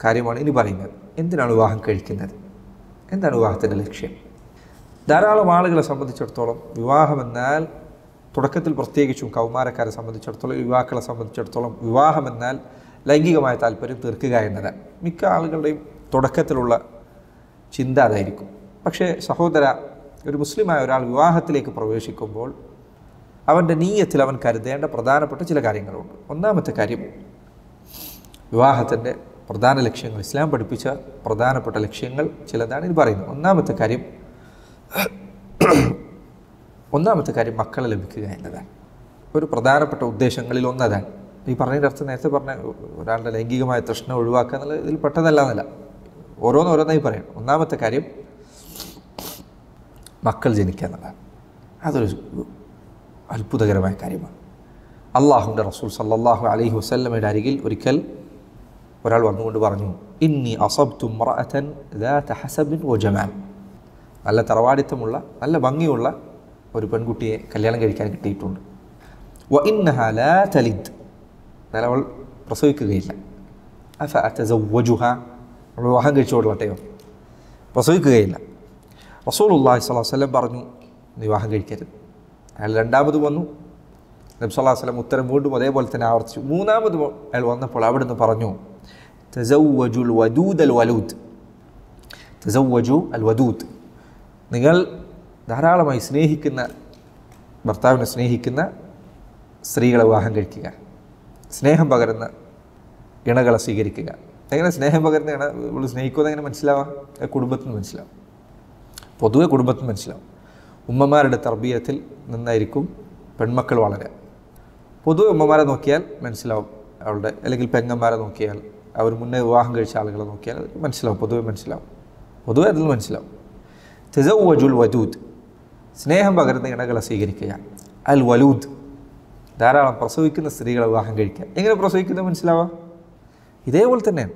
കാര്യമാണ് ഇനി പറയുന്നത്. എന്തിനാണ് വിവാഹം കഴിക്കുന്നത്? എന്താണ് വിവാഹത്തിൻ്റെ ലക്ഷ്യം? ധാരാളം ആളുകളെ സംബന്ധിച്ചിടത്തോളം വിവാഹമെന്നാൽ, തുടക്കത്തിൽ പ്രത്യേകിച്ചും കൗമാരക്കാരെ സംബന്ധിച്ചിടത്തോളം, യുവാക്കളെ സംബന്ധിച്ചിടത്തോളം വിവാഹമെന്നാൽ ലൈംഗികമായ താല്പര്യം തീർക്കുക എന്നതാണ് മിക്ക ആളുകളുടെയും തുടക്കത്തിലുള്ള ചിന്ത അതായിരിക്കും. പക്ഷേ സഹോദര, ഒരു മുസ്ലിമായ ഒരാൾ വിവാഹത്തിലേക്ക് പ്രവേശിക്കുമ്പോൾ അവൻ്റെ നീയത്തിൽ അവൻ കരുതേണ്ട പ്രധാനപ്പെട്ട ചില കാര്യങ്ങളുണ്ട്. ഒന്നാമത്തെ കാര്യം, വിവാഹത്തിൻ്റെ പ്രധാന ലക്ഷ്യങ്ങൾ, ഇസ്ലാം പഠിപ്പിച്ച പ്രധാനപ്പെട്ട ലക്ഷ്യങ്ങൾ ചിലതാണ് ഇത് പറയുന്നത്. ഒന്നാമത്തെ കാര്യം മക്കളെ ലഭിക്കുക എന്നതാണ്. ഒരു പ്രധാനപ്പെട്ട ഉദ്ദേശങ്ങളിൽ ഒന്നതാണ്. ഈ പറഞ്ഞതിൻ്റെ അർത്ഥം നേരത്തെ പറഞ്ഞ ഒരാളുടെ ലൈംഗികമായ തൃഷ്ണ ഒഴിവാക്കുക എന്നുള്ളത് ഇതിൽ പെട്ടതല്ല എന്നല്ല, ഓരോന്നായി പറയണം. ഒന്നാമത്തെ കാര്യം മക്കൾ ജനിക്കുക എന്നുള്ളതാണ്. അതൊരു അത്ഭുതകരമായ കാര്യമാണ്. അള്ളാഹുവിൻ്റെ റസൂൽ സല്ലല്ലാഹു അലൈഹി വസല്ലമയുടെ അരികിൽ ഒരിക്കൽ ഒരാൾ വന്നുകൊണ്ട് പറഞ്ഞു, ഇന്നി അസബ്തു ഇംറഅതൻ ദാത ഹസബിൻ വജമാൽ, നല്ല തറവാടിത്തമുള്ള നല്ല ഭംഗിയുള്ള ഒരു പെൺകുട്ടിയെ കല്യാണം കഴിക്കാൻ കിട്ടിയിട്ടുണ്ട്. വ ഇന്നഹാ ലാ തലിദ്, എന്നാൽ അവൾ പ്രസവിക്കുകയില്ല. അഫ അതസവ്വജുഹ, അവൾ വിവാഹം കഴിച്ചുകൊള്ളട്ടെയോ? പ്രസവിക്കുകയില്ല. റസൂലുള്ളാഹി സ്വല്ലല്ലാഹു അലൈഹി വസല്ലം പറഞ്ഞു, വിവാഹം കഴിക്കരുത്. അയാൾ രണ്ടാമത് വന്നു, നബി സല്ലല്ലാഹു അലൈഹി വസല്ലം ഉത്തരം വീണ്ടും അതേപോലെ തന്നെ ആവർത്തിച്ചു. മൂന്നാമത് അയാൾ വന്നപ്പോൾ അവിടുന്ന് പറഞ്ഞു, തസവ്വജുൽ വദൂദ് അൽ വലൂദ്, തസവ്വജു അൽ വദൂദ്, നിങ്ങൾ ധാരാളമായി സ്നേഹിക്കുന്ന, ഭർത്താവിനെ സ്നേഹിക്കുന്ന സ്ത്രീകളെ വിവാഹം കഴിക്കുക, സ്നേഹം പകരുന്ന ഇണകളെ സ്വീകരിക്കുക. എങ്ങനെ സ്നേഹം പകരുന്ന ഇണ നമ്മൾ സ്നേഹിക്കുന്നത് എങ്ങനെ മനസ്സിലാവാം? കുടുംബത്തിൽ നിന്ന് മനസ്സിലാവും. പൊതുവെ കുടുംബത്തിൽ മനസ്സിലാവും. ഉമ്മമാരുടെ തർബീയത്തിൽ നിന്നായിരിക്കും പെൺമക്കൾ വളരുക. പൊതുവെ ഉമ്മമാരെ നോക്കിയാൽ മനസ്സിലാവും അവളുടെ, അല്ലെങ്കിൽ പെങ്ങന്മാരെ നോക്കിയാൽ, അവർ മുന്നേ വിവാഹം കഴിച്ച ആളുകളെ നോക്കിയാൽ മനസ്സിലാവും, പൊതുവെ അതിൽ മനസ്സിലാവും. തസവ്വജുൽ വദൂദ്, സ്നേഹം പകരുന്ന ഇണകളെ സ്വീകരിക്കുക. അൽ വലൂദ്, ധാരാളം പ്രസവിക്കുന്ന സ്ത്രീകളെ വിവാഹം കഴിക്കുക. എങ്ങനെ പ്രസവിക്കുന്നത് മനസ്സിലാവുക? ഇതേപോലെ തന്നെയാണ്.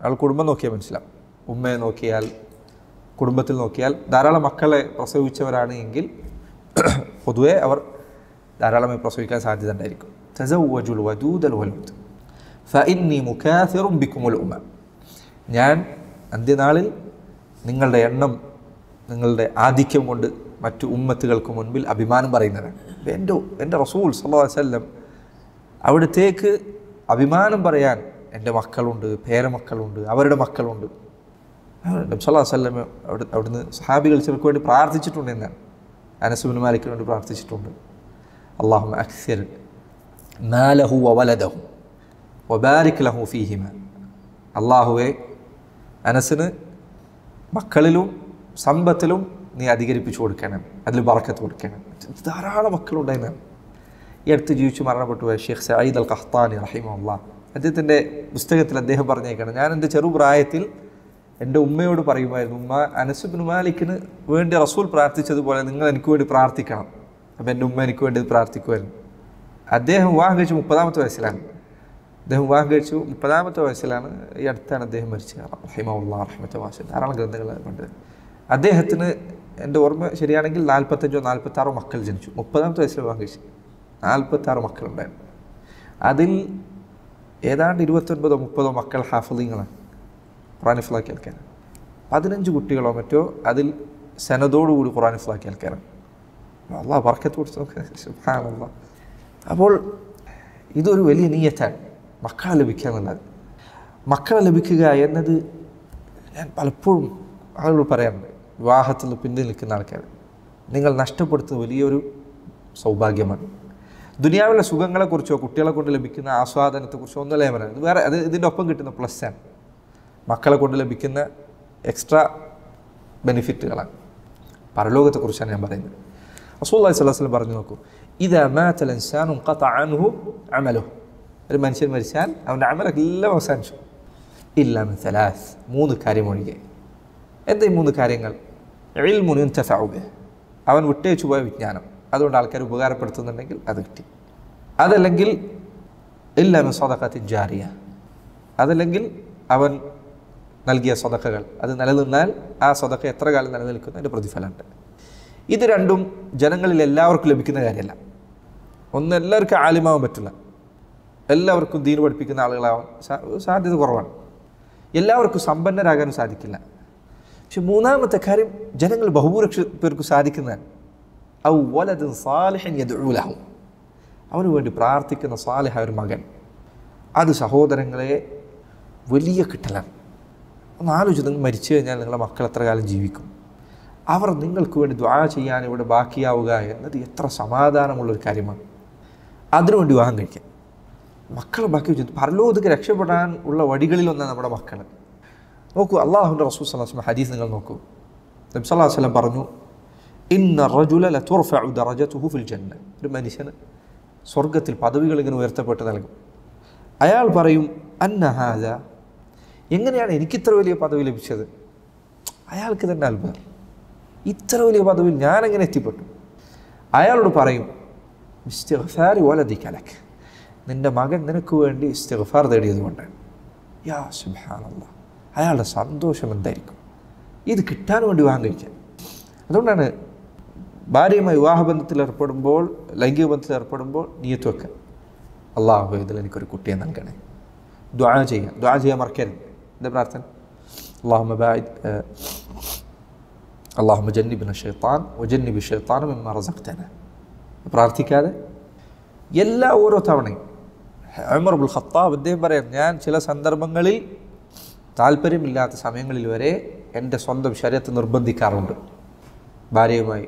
ആൾ കുടുംബം നോക്കിയാൽ മനസ്സിലാവും. ഉമ്മയെ നോക്കിയാൽ, കുടുംബത്തിൽ നോക്കിയാൽ ധാരാളം മക്കളെ പ്രസവിച്ചവരാണ് എങ്കിൽ പൊതുവെ അവർ ധാരാളമായി പ്രസവിക്കാൻ സാധ്യത ഉണ്ടായിരിക്കും. തസവ്വജുൽ വദൂദ് അൽ വലൂദ് ഫഇന്നി മുകാഥിറും ബിക്കുമുൽ ഉമ്മ, ഞാൻ അന്ത്യനാളിൽ നിങ്ങളുടെ എണ്ണം, നിങ്ങളുടെ ആധിക്യം കൊണ്ട് മറ്റു ഉമ്മത്തുകൾക്ക് മുൻപിൽ അഭിമാനം പറയുന്നതാണ്. എൻ്റെ റസൂൽ സല്ലല്ലാഹു അലൈഹി വസല്ലം അവിടത്തേക്ക് അഭിമാനം പറയാൻ എൻ്റെ മക്കളുണ്ട്, പേരമക്കളുണ്ട്, അവരുടെ മക്കളുണ്ട്. നബി സല്ലല്ലാഹു അലൈഹി വസല്ലം അവിടുന്ന് സഹാബികൾ ചിലർക്ക് വേണ്ടി പ്രാർത്ഥിച്ചിട്ടുണ്ട് എന്നാണ്. അനസ് ഇബ്നു മാലിക്കിന് വേണ്ടി പ്രാർത്ഥിച്ചിട്ടുണ്ട്. അല്ലാഹുമ്മ അക്സിർ മാലഹു വവലദഹു വബാരിക് ലഹു ഫീഹിമ, അല്ലാഹുവേ അനസിന് മക്കളിലും സമ്പത്തിലും നീ അധികരിപ്പിച്ചു കൊടുക്കണം, അതിൽ ബറക്കത്ത് കൊടുക്കണം. ധാരാളം മക്കളുണ്ടായിരുന്നാണ്. ഈ അടുത്ത് ജീവിച്ച് മരണപ്പെട്ടു പോയ ഷെയ്ഖ് സഈദ് അൽ ഖഹ്താനി റഹിമഹുല്ലാഹ്, അദ്ദേഹത്തിൻ്റെ പുസ്തകത്തിൽ അദ്ദേഹം പറഞ്ഞേക്കാണ്, ഞാൻ എൻ്റെ ചെറുപ്രായത്തിൽ എൻ്റെ ഉമ്മയോട് പറയുമായിരുന്നു, ഉമ്മ അനസ് ഇബ്നു മാലിക്കിന് വേണ്ടി റസൂൽ പ്രാർത്ഥിച്ചതുപോലെ നിങ്ങൾ എനിക്ക് വേണ്ടി പ്രാർത്ഥിക്കണം. അപ്പോൾ എൻ്റെ ഉമ്മ എനിക്ക് വേണ്ടി പ്രാർത്ഥിക്കുമായിരുന്നു. അദ്ദേഹം വിവാഹം കഴിച്ച് 30-ാമത്തെ വയസ്സിലാണ്. ഈ അടുത്താണ് അദ്ദേഹം മരിച്ചത് റഹിമഹുല്ലാഹ് റഹ്മത്തുൻ വാസിഅ. ധാരാളം ഗ്രന്ഥങ്ങൾ ഉണ്ട്. അദ്ദേഹത്തിന് എൻ്റെ ഓർമ്മ ശരിയാണെങ്കിൽ 45-46 മക്കൾ ജനിച്ചു. 30-ാമത്തെ വയസ്സിൽ വിവാഹം കഴിച്ചു. 46 മക്കളുണ്ടായിരുന്നു. അതിൽ ഏതാണ്ട് 29-30 മക്കൾ ഹാഫിളീങ്ങളാണ്, ഖുർആൻ ഹിഫ്ളാക്കിയ ആൾക്കാരാണ്. 15 കുട്ടികളോ മറ്റോ അതിൽ സനദോടുകൂടി ഖുർആൻ ഹിഫ്ളാക്കിയ ആൾക്കാരാണ്. അല്ലാഹ് ബർക്കത്ത് കൊടുത്തു നോക്കുക, സുബ്ഹാനല്ലാഹ്. അപ്പോൾ ഇതൊരു വലിയ നിയ്യത്താണ്, മക്കളെ ലഭിക്കുക എന്നുള്ളത്. മക്കളെ ലഭിക്കുക എന്നത് ഞാൻ പലപ്പോഴും ആളുകൾ പറയാറുണ്ട്, വിവാഹത്തിൽ പിന്നിൽ നിൽക്കുന്ന ആൾക്കാർ, നിങ്ങൾ നഷ്ടപ്പെടുത്തുന്ന വലിയൊരു സൗഭാഗ്യമാണ്. ദുനിയാവിലെ സുഖങ്ങളെക്കുറിച്ചോ കുട്ടികളെ കൊണ്ട് ലഭിക്കുന്ന ആസ്വാദനത്തെക്കുറിച്ചോ ഒന്നുമല്ല ഞാൻ പറയുന്നത്. വേറെ ഇതിൻ്റെ ഒപ്പം കിട്ടുന്ന പ്ലസ്സാണ്. മക്കളെ കൊണ്ട് ലഭിക്കുന്ന എക്സ്ട്രാ ബെനിഫിറ്റുകളാണ്. പരലോകത്തെക്കുറിച്ചാണ് ഞാൻ പറയുന്നത്. റസൂലുള്ളാഹി സ്വല്ലല്ലാഹു അലൈഹി വസല്ലം പറഞ്ഞു നോക്കൂ, ഇദാ മാതൽ ഇൻസാനു ഖതഅ അൻഹു അമലുഹു, ഒരു മനുഷ്യൻ മരിച്ചാൽ അവൻ്റെ അമലൊക്കെ എല്ലാം അവസാനിച്ചു. ഇല്ലാ മിൻ സലാസ്, 3 കാര്യം ഒഴികെ. എന്താ ഈ 3 കാര്യങ്ങൾ? ഇൽമുൻ യുൻതഫഉ ബിഹി, അവൻ വിട്ടേച്ചു പോയ വിജ്ഞാനം, അതുകൊണ്ട് ആൾക്കാർ ഉപകാരപ്പെടുത്തുന്നുണ്ടെങ്കിൽ അത് കിട്ടി. അതല്ലെങ്കിൽ ഇല്ലാ മിൻ സദഖത്തിൻ ജാരിയ, അതല്ലെങ്കിൽ അവൻ നൽകിയ സദഖകൾ അത് നിലനിന്നാൽ ആ സദഖ എത്ര കാലം നിലനിൽക്കുന്നു അതിൻ്റെ പ്രതിഫലമുണ്ട്. ഇത് രണ്ടും ജനങ്ങളിൽ എല്ലാവർക്കും ലഭിക്കുന്ന കാര്യമല്ല. ഒന്ന്, എല്ലാവർക്കും ആലിമാവാൻ പറ്റില്ല, എല്ലാവർക്കും ദീൻ പഠിപ്പിക്കുന്ന ആളുകളാവാൻ സാധ്യത കുറവാണ്, എല്ലാവർക്കും സമ്പന്നരാകാനും സാധിക്കില്ല. പക്ഷെ 3-ാമത്തെ കാര്യം ജനങ്ങൾ ബഹുഭൂരിപക്ഷ പേർക്ക് സാധിക്കുന്നതാണ്. ഔ വലദുൻ സാലിഹൻ യദ്ഉ ലഹു, അവന് വേണ്ടി പ്രാർത്ഥിക്കുന്ന സാലിഹായ ഒരു മകൻ. അത് സഹോദരങ്ങളെ വലിയ കിട്ടലാണ്. ഒന്ന് ആലോചിച്ച്, നിങ്ങൾ മരിച്ചു കഴിഞ്ഞാൽ നിങ്ങളുടെ മക്കൾ എത്ര കാലം ജീവിക്കും? അവർ നിങ്ങൾക്ക് വേണ്ടി ദുആ ചെയ്യാൻ ഇവിടെ ബാക്കിയാവുക എന്നത് എത്ര സമാധാനമുള്ളൊരു കാര്യമാണ്. അതിനുവേണ്ടി വിവാഹം കഴിക്കാൻ മക്കളെ ബാക്കി വെച്ചു പരലോകത്തേക്ക് രക്ഷപ്പെടാൻ ഉള്ള വഴികളിലൊന്നാണ് നമ്മുടെ മക്കൾ. നോക്കൂ, അല്ലാഹുവിൻ്റെ റസൂൽ സ്വല്ലല്ലാഹു അലൈഹി വസല്ലം ഹദീസ് നിങ്ങൾ നോക്കൂ. നബി സല്ലല്ലാഹു അലൈഹി വസല്ലം പറഞ്ഞു, ഇന്ന റജുല ലതുർഫഉ ദറജതുഹു ഫിൽ ജന്ന, ഒരു മനുഷ്യന് സ്വർഗത്തിൽ പദവികൾ ഇങ്ങനെ ഉയർത്തപ്പെട്ട് നൽകും. അയാൾ പറയും, അന്ന ഹാദ, എങ്ങനെയാണ് എനിക്കിത്ര വലിയ പദവി ലഭിച്ചത്? അയാൾക്ക് തന്നെ അത്ഭുതം, ഇത്ര വലിയ പദവിയിൽ ഞാനെങ്ങനെ എത്തിപ്പെട്ടു? അയാളോട് പറയും, ഇസ്തിഗ്ഫാരി വലദിക ലക്, നിൻ്റെ മകൻ നിനക്ക് വേണ്ടി ഇസ്തിഗ്ഫാർ തേടിയതുകൊണ്ടാണ്. യാ സുബ്ഹാനല്ലാഹ്, അയാളുടെ സന്തോഷം എന്തായിരിക്കും? ഇത് കിട്ടാൻ വേണ്ടി വിവാഹം കഴിക്കാൻ. അതുകൊണ്ടാണ് ഭാര്യയുമായി വിവാഹബന്ധത്തിൽ ഏർപ്പെടുമ്പോൾ, ലൈംഗിക ബന്ധത്തിൽ ഏർപ്പെടുമ്പോൾ നിയ്യത്ത് വെക്കുക, അല്ലാഹു ഇതിൽ എനിക്കൊരു കുട്ടിയെ നൽകണേ. ദുആ ചെയ്യാൻ മറക്കരുത്. എന്താ പ്രാർത്ഥന? അല്ലാഹുമ്മ ജന്നിബ്ന ശൈത്താൻ വജന്നിബി ശൈത്താന മിമ്മാ റസഖ്തനാ. പ്രാർത്ഥിക്കാതെ ഓരോ തവണയും ഉമർ ഇബ്നുൽ ഖത്താബ് അദ്ദേഹം പറയാം, ഞാൻ ചില സന്ദർഭങ്ങളിൽ താല്പര്യമില്ലാത്ത സമയങ്ങളിൽ വരെ എൻ്റെ സ്വന്തം ശരീഅത്ത് നിർബന്ധിക്കാറുണ്ട് ഭാര്യയുമായി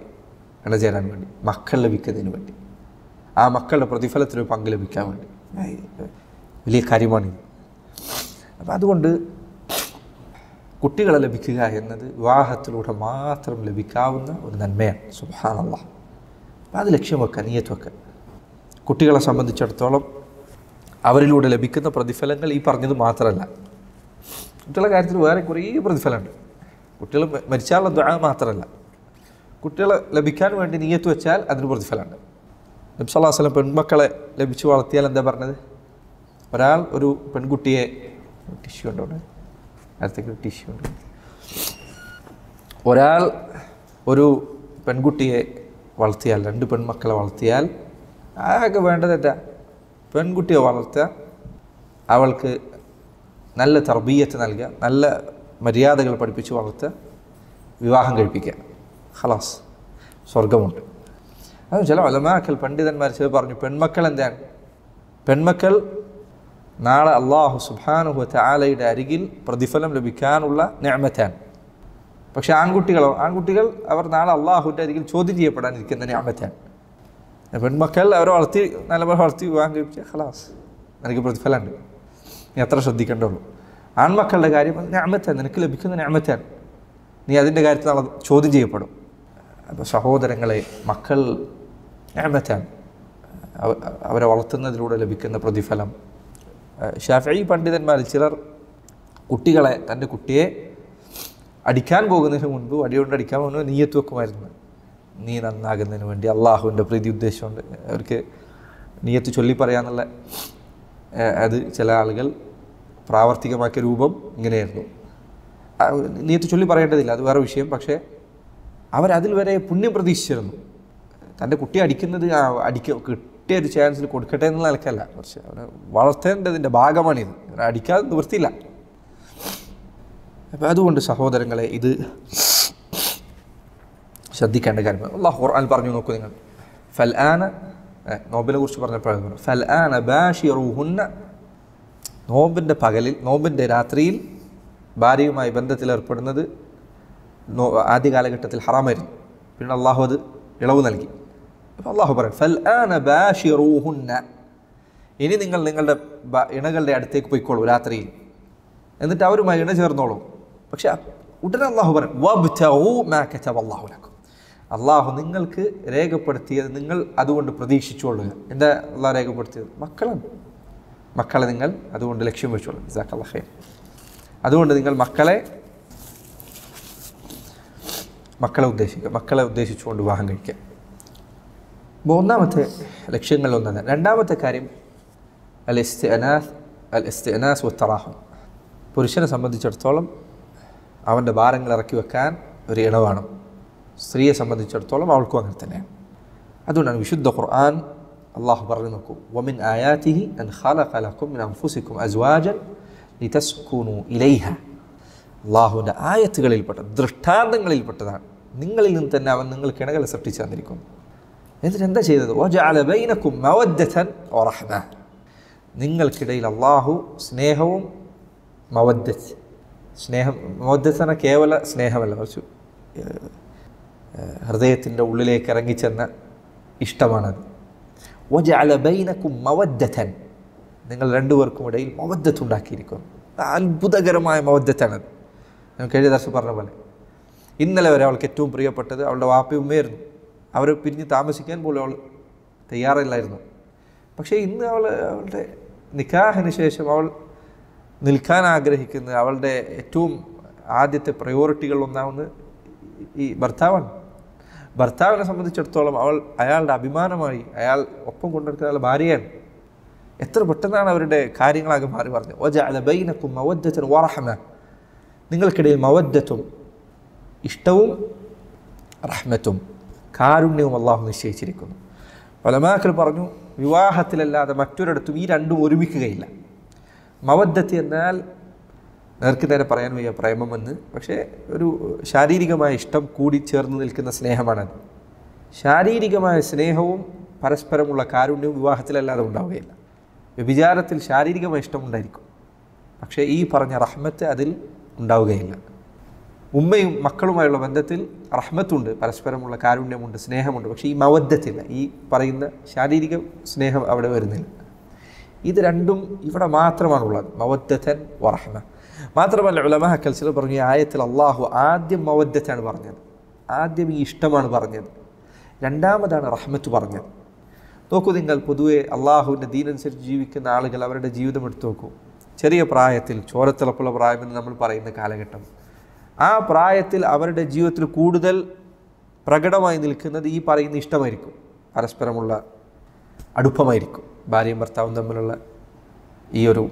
ഇണചേരാൻ വേണ്ടി, മക്കൾ ലഭിക്കുന്നതിന് വേണ്ടി. ആ മക്കളുടെ പ്രതിഫലത്തിന് പങ്ക് ലഭിക്കാൻ വേണ്ടി. വലിയ കാര്യമാണിത്. അപ്പം അതുകൊണ്ട് കുട്ടികളെ ലഭിക്കുക എന്നത് വിവാഹത്തിലൂടെ മാത്രം ലഭിക്കാവുന്ന ഒരു നന്മയാണ്. സുബ്ഹാനല്ലാഹ്. അപ്പം അത് ലക്ഷ്യം വെക്കുക, നിയ്യത്ത് വെക്കുക. കുട്ടികളെ സംബന്ധിച്ചിടത്തോളം അവരിലൂടെ ലഭിക്കുന്ന പ്രതിഫലങ്ങൾ ഈ പറഞ്ഞത് മാത്രമല്ല. കുട്ടികളുടെ കാര്യത്തിൽ വേറെ കുറേ പ്രതിഫലമുണ്ട്. കുട്ടികൾ മരിച്ചാലുള്ള ദുആ മാത്രമല്ല, കുട്ടികളെ ലഭിക്കാൻ വേണ്ടി നിയ്യത്ത് വെച്ചാൽ അതിന് പ്രതിഫലമുണ്ട്. നബി സല്ലല്ലാഹു അലൈഹി വസല്ലം പെൺമക്കളെ ലഭിച്ചു വളർത്തിയാൽ എന്താ പറഞ്ഞത്? ഒരാൾ ഒരു പെൺകുട്ടിയെ ടിഷ്യൂ ഉണ്ടോ? അടുത്തേക്ക് ടിഷ്യൂ ഉണ്ട്. ഒരാൾ ഒരു പെൺകുട്ടിയെ വളർത്തിയാൽ, 2 പെൺമക്കളെ വളർത്തിയാൽ ആകെ വേണ്ടത് എന്താ? പെൺകുട്ടിയെ വളർത്തുക, അവൾക്ക് നല്ല തർബീയത്ത് നൽകുക, നല്ല മര്യാദകൾ പഠിപ്പിച്ച് വളർത്തുക, വിവാഹം കഴിപ്പിക്കുക. ഖലാസ്, സ്വർഗമുണ്ട്. അത് ചില ഉലമാക്കൾ പണ്ഡിതന്മാർ പറഞ്ഞു, പെൺമക്കൾ എന്താണ്? പെൺമക്കൾ നാളെ അല്ലാഹു സുബ്ഹാനഹു വ തആലയുടെ അരികിൽ പ്രതിഫലം ലഭിക്കാനുള്ള നിഅമത്താണ്. പക്ഷേ ആൺകുട്ടികൾ അവർ നാളെ അല്ലാഹുവിൻ്റെ അരികിൽ ചോദ്യം ചെയ്യപ്പെടാനിരിക്കുന്ന നിഅമത്താണ്. പെൺമക്കൾ അവരെ വളർത്തി നല്ലപോലെ വളർത്തി വിവാഹം കഴിപ്പിച്ചാൽ ഖലാസ്, നിനക്ക് പ്രതിഫലമുണ്ട്, നീ അത്ര ശ്രദ്ധിക്കേണ്ടുള്ളൂ. ആൺമക്കളുടെ കാര്യം നിഅമത്താണ്, നിനക്ക് ലഭിക്കുന്ന നിഅമത്താണ്, നീ അതിൻ്റെ കാര്യത്തിൽ നാളെ ചോദ്യം ചെയ്യപ്പെടും. അപ്പോൾ സഹോദരങ്ങളെ, മക്കൾ നിഅമത്താണ്, അവരെ വളർത്തുന്നതിലൂടെ ലഭിക്കുന്ന പ്രതിഫലം. ശാഫിഈ പണ്ഡിതന്മാരിൽ ചിലർ തൻ്റെ കുട്ടിയെ അടിക്കാൻ പോകുന്നതിന് മുൻപ്, വടികൊണ്ട് അടിക്കാൻ പോകുന്നത് നിയ്യത്ത് വെക്കുമായിരുന്നു. നീ നന്നാകുന്നതിന് വേണ്ടി, അള്ളാഹുവിൻ്റെ പ്രീതി ഉദ്ദേശമുണ്ട്. അവർക്ക് നിയ്യത്ത് ചൊല്ലി പറയാന്നുള്ള അത് ചില ആളുകൾ പ്രാവർത്തികമാക്കിയ രൂപം ഇങ്ങനെയായിരുന്നു. നിയ്യത്ത് ചൊല്ലി പറയേണ്ടതില്ല, അത് വേറെ വിഷയം. പക്ഷേ അവരതിൽ വരെ പുണ്യം പ്രതീക്ഷിച്ചിരുന്നു. തൻ്റെ കുട്ടിയെ അടിക്കുന്നത് കിട്ടിയ ഒരു ചാൻസിൽ കൊടുക്കട്ടെ എന്നുള്ള നിലക്കല്ല, പക്ഷേ അവനെ വളർത്തേണ്ടതിൻ്റെ ഭാഗമാണിത്. അടിക്കാതെ നിവൃത്തിയില്ല. അപ്പം അതുകൊണ്ട് സഹോദരങ്ങളെ, ഇത് ശ്രദ്ധിക്കേണ്ട കാര്യമാണ്. അല്ലാഹു ഖുർആനിൽ പറഞ്ഞു നോക്കൂ നിങ്ങൾ. ഫൽആന, നോമ്പിനെ കുറിച്ച് പറഞ്ഞപ്പോഴാണ് ഫൽആന ബാശിറൂഹുന്ന, നോമ്പിൻ്റെ പകലിൽ, നോമ്പിൻ്റെ രാത്രിയിൽ ഭാര്യയുമായി ബന്ധത്തിലേർപ്പെടുന്നത് ആദ്യ കാലഘട്ടത്തിൽ ഹറാമായിരുന്നു. പിന്നെ അള്ളാഹു അത് ഇളവ് നൽകി. അപ്പോൾ അള്ളാഹു പറയും ഫൽആന ബാശിറൂഹുന്ന, ഇനി നിങ്ങൾ നിങ്ങളുടെ ഇണകളുടെ അടുത്തേക്ക് പോയിക്കോളൂ രാത്രിയിൽ, എന്നിട്ട് അവരുമായി ഇണ ചേർന്നോളൂ. പക്ഷെ ഉടനെ അള്ളാഹു പറയും വബ്തഗൂ മാ കതബല്ലാഹു ലക്കും, അള്ളാഹു നിങ്ങൾക്ക് രേഖപ്പെടുത്തിയത് നിങ്ങൾ അതുകൊണ്ട് പ്രതീക്ഷിച്ചുകൊള്ളുക. എന്താ അള്ളാഹു രേഖപ്പെടുത്തിയത്? മക്കളാണ്. മക്കളെ നിങ്ങൾ അതുകൊണ്ട് ലക്ഷ്യം വെച്ചോളൂ. ജസാക്കല്ലാഹു ഖൈർ. അതുകൊണ്ട് നിങ്ങൾ മക്കളെ ഉദ്ദേശിക്കുക, മക്കളെ ഉദ്ദേശിച്ചുകൊണ്ട് വിവാഹം കഴിക്കുക. ഒന്നാമത്തെ ലക്ഷ്യങ്ങളിലൊന്നാണ്. രണ്ടാമത്തെ കാര്യം അൽ ഇസ്തിഅനാസ് വത്തറാഹും. പുരുഷനെ സംബന്ധിച്ചിടത്തോളം അവൻ്റെ ഭാരങ്ങൾ ഇറക്കി വെക്കാൻ ഒരു ഇണ വേണം. സ്ത്രീയെ സംബന്ധിച്ചിടത്തോളം അവൾക്കും അങ്ങനെ തന്നെയാണ്. അതുകൊണ്ടാണ് വിശുദ്ധ ഖുർആൻ അള്ളാഹു പറഞ്ഞു നോക്കൂ, വമിൻ ആയാതിഹി അൻ ഖലഖ ലക്കും മിൻ അൻഫുസിക്കും അസ്വാജൻ ലിതസ്കുനു ഇലൈഹ. അള്ളാഹുവിൻ്റെ ആയത്തുകളിൽപ്പെട്ട, ദൃഷ്ടാന്തങ്ങളിൽപ്പെട്ടതാണ്, നിങ്ങളിൽ നിന്ന് തന്നെ അവൻ നിങ്ങൾക്ക് ഇണകളെ സൃഷ്ടിച്ചു തന്നിരിക്കുന്നു. എന്നിട്ട് എന്താ ചെയ്തത്? വജഅല ബൈനക്കും മവദ്ദതൻ വറഹ്മ, നിങ്ങൾക്കിടയിൽ അള്ളാഹു സ്നേഹവും മവദ്ദത്ത്, മവദ്ദത്ത് കേവല സ്നേഹമല്ല, കുറച്ച് ഹൃദയത്തിൻ്റെ ഉള്ളിലേക്ക് ഇറങ്ങിച്ചെന്ന ഇഷ്ടമാണത്. വജഅല ബൈനക്കും മവദ്ദതൻ, നിങ്ങൾ രണ്ടുപേർക്കും ഇടയിൽ മവദ്ദത്ത് ഉണ്ടാക്കിയിരിക്കുന്നു. അത്ഭുതകരമായ മവദ്ദത്താണത്. ഞാൻ കഴിഞ്ഞ ദിവസം പറഞ്ഞ പോലെ, ഇന്നലെ വരെ അവൾക്ക് ഏറ്റവും പ്രിയപ്പെട്ടത് അവളുടെ വാപ്പയും ഉമ്മയായിരുന്നു. അവർ പിരിഞ്ഞ് താമസിക്കാൻ പോലും അവൾ തയ്യാറില്ലായിരുന്നു. പക്ഷേ ഇന്ന് അവളുടെ നിക്കാഹിന് ശേഷം അവൾ നിൽക്കാൻ ആഗ്രഹിക്കുന്ന, അവളുടെ ഏറ്റവും ആദ്യത്തെ പ്രയോറിറ്റികളിലൊന്നാവുന്നത് ഈ ഭർത്താവാണ്. ഭർത്താവിനെ സംബന്ധിച്ചിടത്തോളം അയാളുടെ അഭിമാനമായി, അയാൾ ഒപ്പം കൊണ്ടുവരുന്ന ഭാര്യയാണ്. എത്ര പെട്ടെന്നാണ് അവരുടെ കാര്യങ്ങളാകെ മാറി പറഞ്ഞത്. വജഅല ബൈനക്കും മവദ്ദതൻ വറഹ്മ, നിങ്ങൾക്കിടയിൽ മവദ്ദത്തും ഇഷ്ടവും റഹ്മത്തും കാരുണ്യവും അള്ളാഹു നിശ്ചയിച്ചിരിക്കുന്നു. ഉലമാക്കൾ പറഞ്ഞു, വിവാഹത്തിലല്ലാതെ മറ്റൊരിടത്തും ഈ രണ്ടും ഒരുമിക്കുകയില്ല. മവദ്ദത്ത് എന്നാൽ നേർക്ക് നേരെ പറയാൻ വയ്യ പ്രേമമെന്ന്, പക്ഷേ ഒരു ശാരീരികമായ ഇഷ്ടം കൂടി ചേർന്ന് നിൽക്കുന്ന സ്നേഹമാണത്. ശാരീരികമായ സ്നേഹവും പരസ്പരമുള്ള കാരുണ്യവും വിവാഹത്തിലല്ലാതെ ഉണ്ടാവുകയില്ല. വ്യഭിചാരത്തിൽ ശാരീരികമായ ഇഷ്ടമുണ്ടായിരിക്കും, പക്ഷേ ഈ പറഞ്ഞ റഹ്മത്ത് അതിൽ ഉണ്ടാവുകയില്ല. ഉമ്മയും മക്കളുമായുള്ള ബന്ധത്തിൽ റഹ്മത്തുണ്ട്, പരസ്പരമുള്ള കാരുണ്യമുണ്ട്, സ്നേഹമുണ്ട്. പക്ഷേ ഈ മവദ്ദത്തില്ല, ഈ പറയുന്ന ശാരീരിക സ്നേഹം അവിടെ വരുന്നില്ല. ഇത് രണ്ടും ഇവിടെ മാത്രമാണുള്ളത്, മവദ്ദത്തൻ വറഹ്മ. മാത്രമല്ല ഉലമാക്കൾ ചിലർ പറഞ്ഞു, ഈ ആയത്തിൽ അള്ളാഹു ആദ്യം മവദ്ദത്താണ് പറഞ്ഞത്, ആദ്യം ഈ ഇഷ്ടമാണ് പറഞ്ഞത്, രണ്ടാമതാണ് റഹ്മത്ത് പറഞ്ഞത്. നോക്കൂ നിങ്ങൾ, പൊതുവെ അള്ളാഹുവിൻ്റെ ദീനനുസരിച്ച് ജീവിക്കുന്ന ആളുകൾ അവരുടെ ജീവിതം എടുത്തു നോക്കൂ. ചെറിയ പ്രായത്തിൽ, ചോരത്തിളപ്പുള്ള പ്രായമെന്ന് നമ്മൾ പറയുന്ന കാലഘട്ടം, ആ പ്രായത്തിൽ അവരുടെ ജീവിതത്തിൽ കൂടുതൽ പ്രകടമായി നിൽക്കുന്നത് ഈ പറയുന്ന ഇഷ്ടമായിരിക്കും, പരസ്പരമുള്ള അടുപ്പമായിരിക്കും, ഭാര്യയും ഭർത്താവും തമ്മിലുള്ള ഈ ഒരു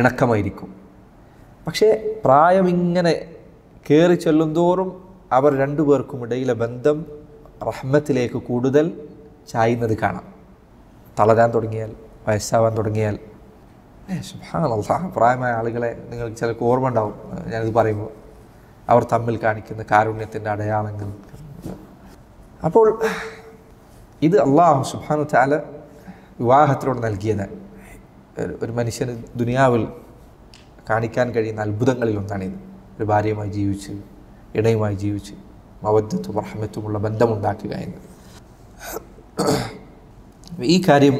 ഇണക്കമായിരിക്കും. പക്ഷേ പ്രായം ഇങ്ങനെ കയറി ചെല്ലുന്തോറും അവർ രണ്ടുപേർക്കും ഇടയിലെ ബന്ധം റഹ്മത്തിലേക്ക് കൂടുതൽ ചായുന്നത് കാണാം. തളരാൻ തുടങ്ങിയാൽ, വയസ്സാവാൻ തുടങ്ങിയാൽ, സുബ്ഹാനല്ലാഹ്, പ്രായമായ ആളുകളെ നിങ്ങൾക്ക് ചിലർക്ക് ഓർമ്മ ഉണ്ടാവും ഞാനിത് പറയുമ്പോൾ, അവർ തമ്മിൽ കാണിക്കുന്ന കാരുണ്യത്തിൻ്റെ അടയാളങ്ങൾ. അപ്പോൾ ഇത് അള്ളാഹു സുബ്ഹാനഹു വ തആല വിവാഹത്തിലൂടെ നൽകിയതാണ്. ഒരു മനുഷ്യന് ദുനിയാവിൽ കാണിക്കാൻ കഴിയുന്ന അത്ഭുതങ്ങളിലൊന്നാണിത്. ഒരു ഭാര്യയുമായി ജീവിച്ച്, ഇണയുമായി ജീവിച്ച് മവദ്ദത്തും റഹ്മത്തുമുള്ള ബന്ധമുണ്ടാക്കുക എന്നത്. ഈ കാര്യം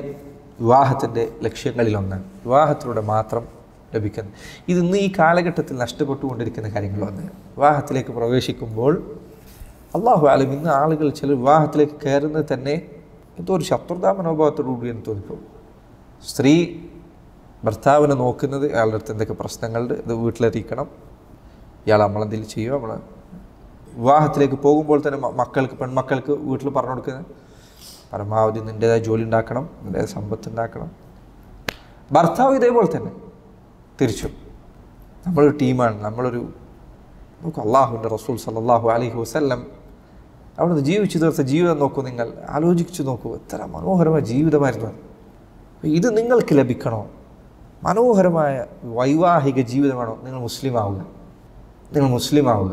വിവാഹത്തിൻ്റെ ലക്ഷ്യങ്ങളിലൊന്നാണ്, വിവാഹത്തിലൂടെ മാത്രം ലഭിക്കുന്നത്. ഇത് ഇന്ന് ഈ കാലഘട്ടത്തിൽ നഷ്ടപ്പെട്ടുകൊണ്ടിരിക്കുന്ന കാര്യങ്ങളൊന്ന്. വിവാഹത്തിലേക്ക് പ്രവേശിക്കുമ്പോൾ അല്ലാഹു അലം, ഇന്ന് ആളുകൾ ചില വിവാഹത്തിലേക്ക് കയറുന്നത് തന്നെ എന്തോ ഒരു ശത്രുതാ മനോഭാവത്തോടുകൂടി എന്ന് തോന്നിപ്പോൾ. സ്ത്രീ ഭർത്താവിനെ നോക്കുന്നത്, അയാളുടെ അടുത്ത് എന്തൊക്കെ പ്രശ്നങ്ങളുണ്ട് ഇത് വീട്ടിലറിയിക്കണം, ഇയാൾ നമ്മളെന്തെങ്കിലും ചെയ്യുമോ, നമ്മൾ വിവാഹത്തിലേക്ക് പോകുമ്പോൾ തന്നെ മക്കൾക്ക്, പെൺമക്കൾക്ക് വീട്ടിൽ പറഞ്ഞു കൊടുക്കുന്നത് പരമാവധി നിൻ്റേതായ ജോലി ഉണ്ടാക്കണം, നിൻ്റേതായ സമ്പത്ത് ഉണ്ടാക്കണം. ഭർത്താവ് ഇതേപോലെ തന്നെ തിരിച്ചും. നമ്മളൊരു ടീമാണ്, നമ്മളൊരു നോക്കൂ, അള്ളാഹുവിൻ്റെ റസൂൽ സല്ലല്ലാഹു അലൈഹി വസല്ലം അവിടുന്ന് ജീവിച്ചു തീർത്ത ജീവിതം നോക്കൂ, നിങ്ങൾ ആലോചിച്ചു നോക്കൂ, എത്ര മനോഹരമായ ജീവിതമായിരുന്നു. ഇത് നിങ്ങൾക്ക് ലഭിക്കണോ, മനോഹരമായ വൈവാഹിക ജീവിതമാണോ, നിങ്ങൾ മുസ്ലിം ആവുക, നിങ്ങൾ മുസ്ലിം ആവുക,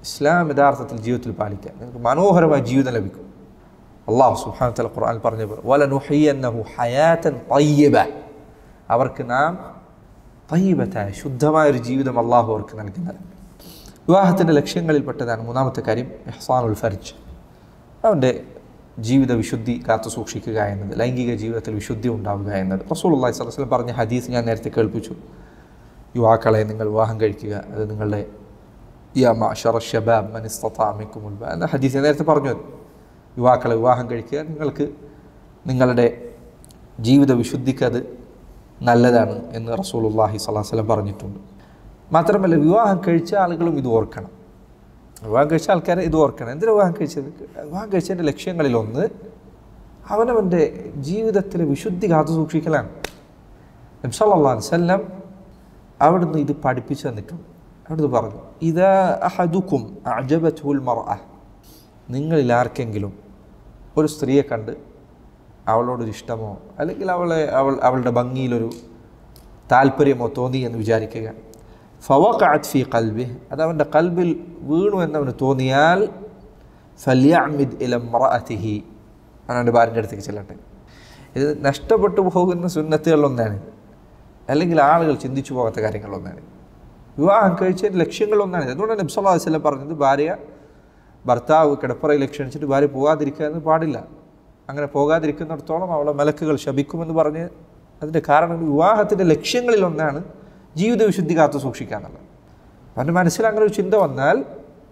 ഇസ്ലാം യഥാർത്ഥത്തിൽ ജീവിതത്തിൽ പാലിക്കുക, നിങ്ങൾക്ക് മനോഹരമായ ജീവിതം ലഭിക്കും. അല്ലാഹു സുബ്ഹാനഹു വ തആല ഖുർആനിൽ പറഞ്ഞു, വലനുഹിയന്നഹു ഹയാതൻ തയ്യിബ, അവർക്ക് നാം തയ്യിബത്തായ ശുദ്ധമായൊരു ജീവിതം അള്ളാഹു അവർക്ക് നൽകുന്നത്. വിവാഹത്തിൻ്റെ ലക്ഷ്യങ്ങളിൽപ്പെട്ടതാണ് മൂന്നാമത്തെ കാര്യം ഇഹ്സാനുൽ ഫർജ്, അവൻ്റെ ജീവിത വിശുദ്ധി കാത്തു സൂക്ഷിക്കുക എന്നത്, ലൈംഗിക ജീവിതത്തിൽ വിശുദ്ധി ഉണ്ടാവുക എന്നത്. റസൂലുള്ളാഹി സ്വല്ലല്ലാഹു അലൈഹി വസല്ലം പറഞ്ഞ ഹദീസ് ഞാൻ നേരത്തെ കേൾപ്പിച്ചു, യുവാക്കളെ നിങ്ങൾ വിവാഹം കഴിക്കുക, അത് നിങ്ങളുടെ യാ മഅ്ശറ ശബാബ് മൻ ഇസ്തതാഅ മിൻകുമുൽ ബാഅ എന്ന ഹദീസ് ഞാൻ നേരത്തെ പറഞ്ഞു. യുവാക്കളെ വിവാഹം കഴിക്കുക, നിങ്ങൾക്ക് നിങ്ങളുടെ ജീവിത വിശുദ്ധിക്ക് അത് നല്ലതാണ് എന്ന് റസൂലുള്ളാഹി സ്വല്ലല്ലാഹു അലൈഹി വസല്ലം പറഞ്ഞിട്ടുണ്ട്. മാത്രമല്ല വിവാഹം കഴിച്ച ആളുകളും ഇത് ഓർക്കണം, വിവാഹം കഴിച്ച ആൾക്കാരെ ഇത് ഓർക്കണം. എന്തിനാണ് വിവാഹം കഴിച്ചത്? വിവാഹം കഴിച്ചതിൻ്റെ ലക്ഷ്യങ്ങളിലൊന്ന് അവനവൻ്റെ ജീവിതത്തിലെ വിശുദ്ധി കാത്തു സൂക്ഷിക്കലാണ്. നബി സല്ലല്ലാഹു അലൈഹി വസല്ലം അവിടുന്ന് ഇത് പഠിപ്പിച്ചു തന്നിട്ടുണ്ട്. അവിടുന്ന് പറഞ്ഞു, ഇദാ അഹദുക്കും അഅജബതുൽ മർഅ, നിങ്ങളിൽ ആർക്കെങ്കിലും ഒരു സ്ത്രീയെ കണ്ട് അവളോടൊരു ഇഷ്ടമോ അല്ലെങ്കിൽ അവളുടെ ഭംഗിയിലൊരു താല്പര്യമോ തോന്നി എന്ന് വിചാരിക്കുക, ഫവഖഅത് ഫീ ഖൽബിഹി, അത് അവൻ്റെ കൽബിൽ വീണു എന്നവന് തോന്നിയാൽ ഫല്യഅ്മിദ് ഇല ഇംറഅതിഹി, അവൻ്റെ ഭാര്യൻ്റെ അടുത്തേക്ക് ചെല്ലട്ടെ. ഇത് നഷ്ടപ്പെട്ടു പോകുന്ന സുന്നത്തുകളിലൊന്നാണ്, അല്ലെങ്കിൽ ആളുകൾ ചിന്തിച്ചു പോകാത്ത കാര്യങ്ങളൊന്നാണ്. വിവാഹം കഴിച്ചതിൻ്റെ ലക്ഷ്യങ്ങളൊന്നാണ്. അതുകൊണ്ടാണ് നബി സല്ലല്ലാഹു അലൈഹി വസല്ലം പറഞ്ഞത്, ഭർത്താവ് കിടപ്പറയിൽ ക്ഷണിച്ചിട്ട് ഭാര്യ പോകാതിരിക്കുക എന്ന് പാടില്ല. അങ്ങനെ പോകാതിരിക്കുന്നിടത്തോളം അവളെ മലക്കുകൾ ശപിക്കുമെന്ന് പറഞ്ഞ്, അതിൻ്റെ കാരണം വിവാഹത്തിൻ്റെ ലക്ഷ്യങ്ങളിലൊന്നാണ് ജീവിത വിശുദ്ധി കാത്തു സൂക്ഷിക്കുക എന്നുള്ളത്. അവൻ്റെ മനസ്സിൽ അങ്ങനെ ഒരു ചിന്ത വന്നാൽ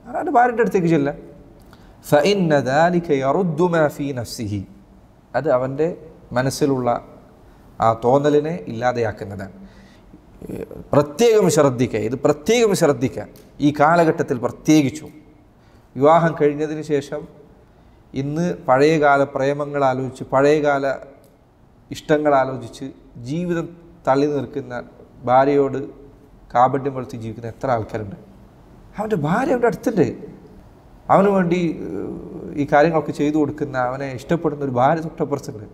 അവൻ്റെ ഭാര്യൻ്റെ അടുത്തേക്ക് ചെല്ലാം. ഫഇന്ന ദാലിക യറുദ്ദു മാ ഫീ നഫ്സിഹി, അത് അവൻ്റെ മനസ്സിലുള്ള ആ തോന്നലിനെ ഇല്ലാതെയാക്കുന്നതാണ്. പ്രത്യേകം ശ്രദ്ധിക്കുക, ഇത് പ്രത്യേകം ശ്രദ്ധിക്കുക. ഈ കാലഘട്ടത്തിൽ പ്രത്യേകിച്ചും വിവാഹം കഴിഞ്ഞതിന് ശേഷം ഇന്ന് പഴയകാല പ്രേമങ്ങൾ ആലോചിച്ച്, പഴയകാല ഇഷ്ടങ്ങൾ ആലോചിച്ച് ജീവിതം തള്ളി നിൽക്കുന്ന, ഭാര്യയോട് കാപട്യം വളർത്തി ജീവിക്കുന്ന എത്ര ആൾക്കാരുണ്ട്. അവൻ്റെ ഭാര്യ അവൻ്റെ അടുത്തുണ്ട്, അവന് വേണ്ടി ഈ കാര്യങ്ങളൊക്കെ ചെയ്തു കൊടുക്കുന്ന, അവനെ ഇഷ്ടപ്പെടുന്ന ഒരു ഭാര്യ തൊട്ടപ്പുറത്തുണ്ട്.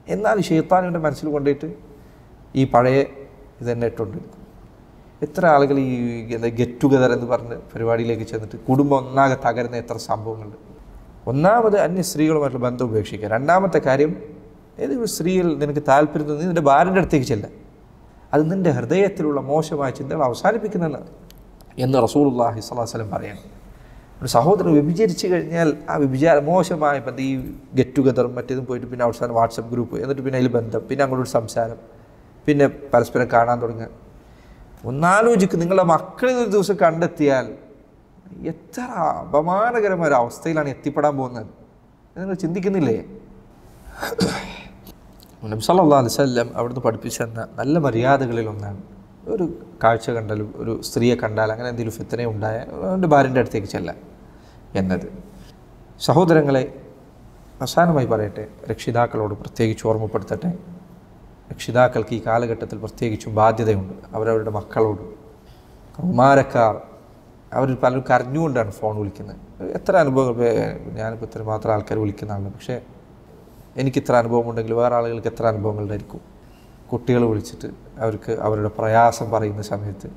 എന്നാൽ ശൈത്താനിൻ്റെ മനസ്സിൽ കൊണ്ടുപോയിട്ട് ഈ പഴയ ഇതന്നെ ഇട്ടുകൊണ്ടിരിക്കും. എത്ര ആളുകൾ ഈ ഗെറ്റ് ടുഗദർ എന്ന് പറഞ്ഞ് പരിപാടിയിലേക്ക് ചെന്നിട്ട് കുടുംബം ഒന്നാകെ തകരുന്ന എത്ര സംഭവങ്ങളുണ്ട്. ഒന്നാമത് അന്യ സ്ത്രീകളുമായിട്ടുള്ള ബന്ധം ഉപേക്ഷിക്കുക. രണ്ടാമത്തെ കാര്യം, ഏതൊരു സ്ത്രീയിൽ നിനക്ക് താല്പര്യം തോന്നി നിൻ്റെ ഭാര്യൻ്റെ അടുത്തേക്ക് ചെല്ലാം, അത് നിൻ്റെ ഹൃദയത്തിലുള്ള മോശമായ ചിന്തകൾ അവസാനിപ്പിക്കുന്നതാണ്. എന്ന് റസൂലുള്ളാഹി സ്വല്ലല്ലാഹു അലൈഹി വസല്ലം പറയണം. ഒരു സഹോദരൻ വ്യഭിചരിച്ച് കഴിഞ്ഞാൽ ആ മോശമായ ബന്ധം, ഈ ഗെറ്റ് ടുഗദറും മറ്റേതും പോയിട്ട് പിന്നെ അവസാനം വാട്സപ്പ് ഗ്രൂപ്പ്, എന്നിട്ട് പിന്നെ അതിൽ ബന്ധം, പിന്നെ അങ്ങോട്ടൊരു സംസാരം, പിന്നെ പരസ്പരം കാണാൻ തുടങ്ങുക. ഒന്നാലോചിക്ക്, നിങ്ങളുടെ മക്കളിൽ ഒരു ദിവസം കണ്ടെത്തിയാൽ എത്ര അപമാനകരമായ ഒരു അവസ്ഥയിലാണ് എത്തിപ്പെടാൻ പോകുന്നത്. നിങ്ങൾ ചിന്തിക്കുന്നില്ലേ? നബി സല്ലല്ലാഹു അലൈഹി വസല്ലം അവിടുന്ന് പഠിപ്പിച്ചു തന്ന നല്ല മര്യാദകളിലൊന്നാണ്, ഒരു കാഴ്ച കണ്ടാലും ഒരു സ്ത്രീയെ കണ്ടാൽ അങ്ങനെ എന്തെങ്കിലും ഫിത്ന ഉണ്ടായാൽ അവൻ്റെ ഭാര്യൻ്റെ അടുത്തേക്ക് ചെല്ലാം എന്നത്. സഹോദരങ്ങളെ, അവസാനമായി പറയട്ടെ, രക്ഷിതാക്കളോട് പ്രത്യേകിച്ച് ഓർമ്മപ്പെടുത്തട്ടെ. രക്ഷിതാക്കൾക്ക് ഈ കാലഘട്ടത്തിൽ പ്രത്യേകിച്ചും ബാധ്യതയുണ്ട്. അവരവരുടെ മക്കളോട്, കൗമാരക്കാർ, അവർ പലരും കരഞ്ഞുകൊണ്ടാണ് ഫോൺ വിളിക്കുന്നത്. എത്ര അനുഭവങ്ങൾ, ഞാനിപ്പോൾ ഇത്ര മാത്രം ആൾക്കാർ വിളിക്കുന്ന ആളാണ്, പക്ഷേ എനിക്കിത്ര അനുഭവം ഉണ്ടെങ്കിൽ വേറെ ആളുകൾക്ക് എത്ര അനുഭവങ്ങളുണ്ടായിരിക്കും. കുട്ടികൾ വിളിച്ചിട്ട് അവർക്ക് അവരുടെ പ്രയാസം പറയുന്ന സമയത്ത്,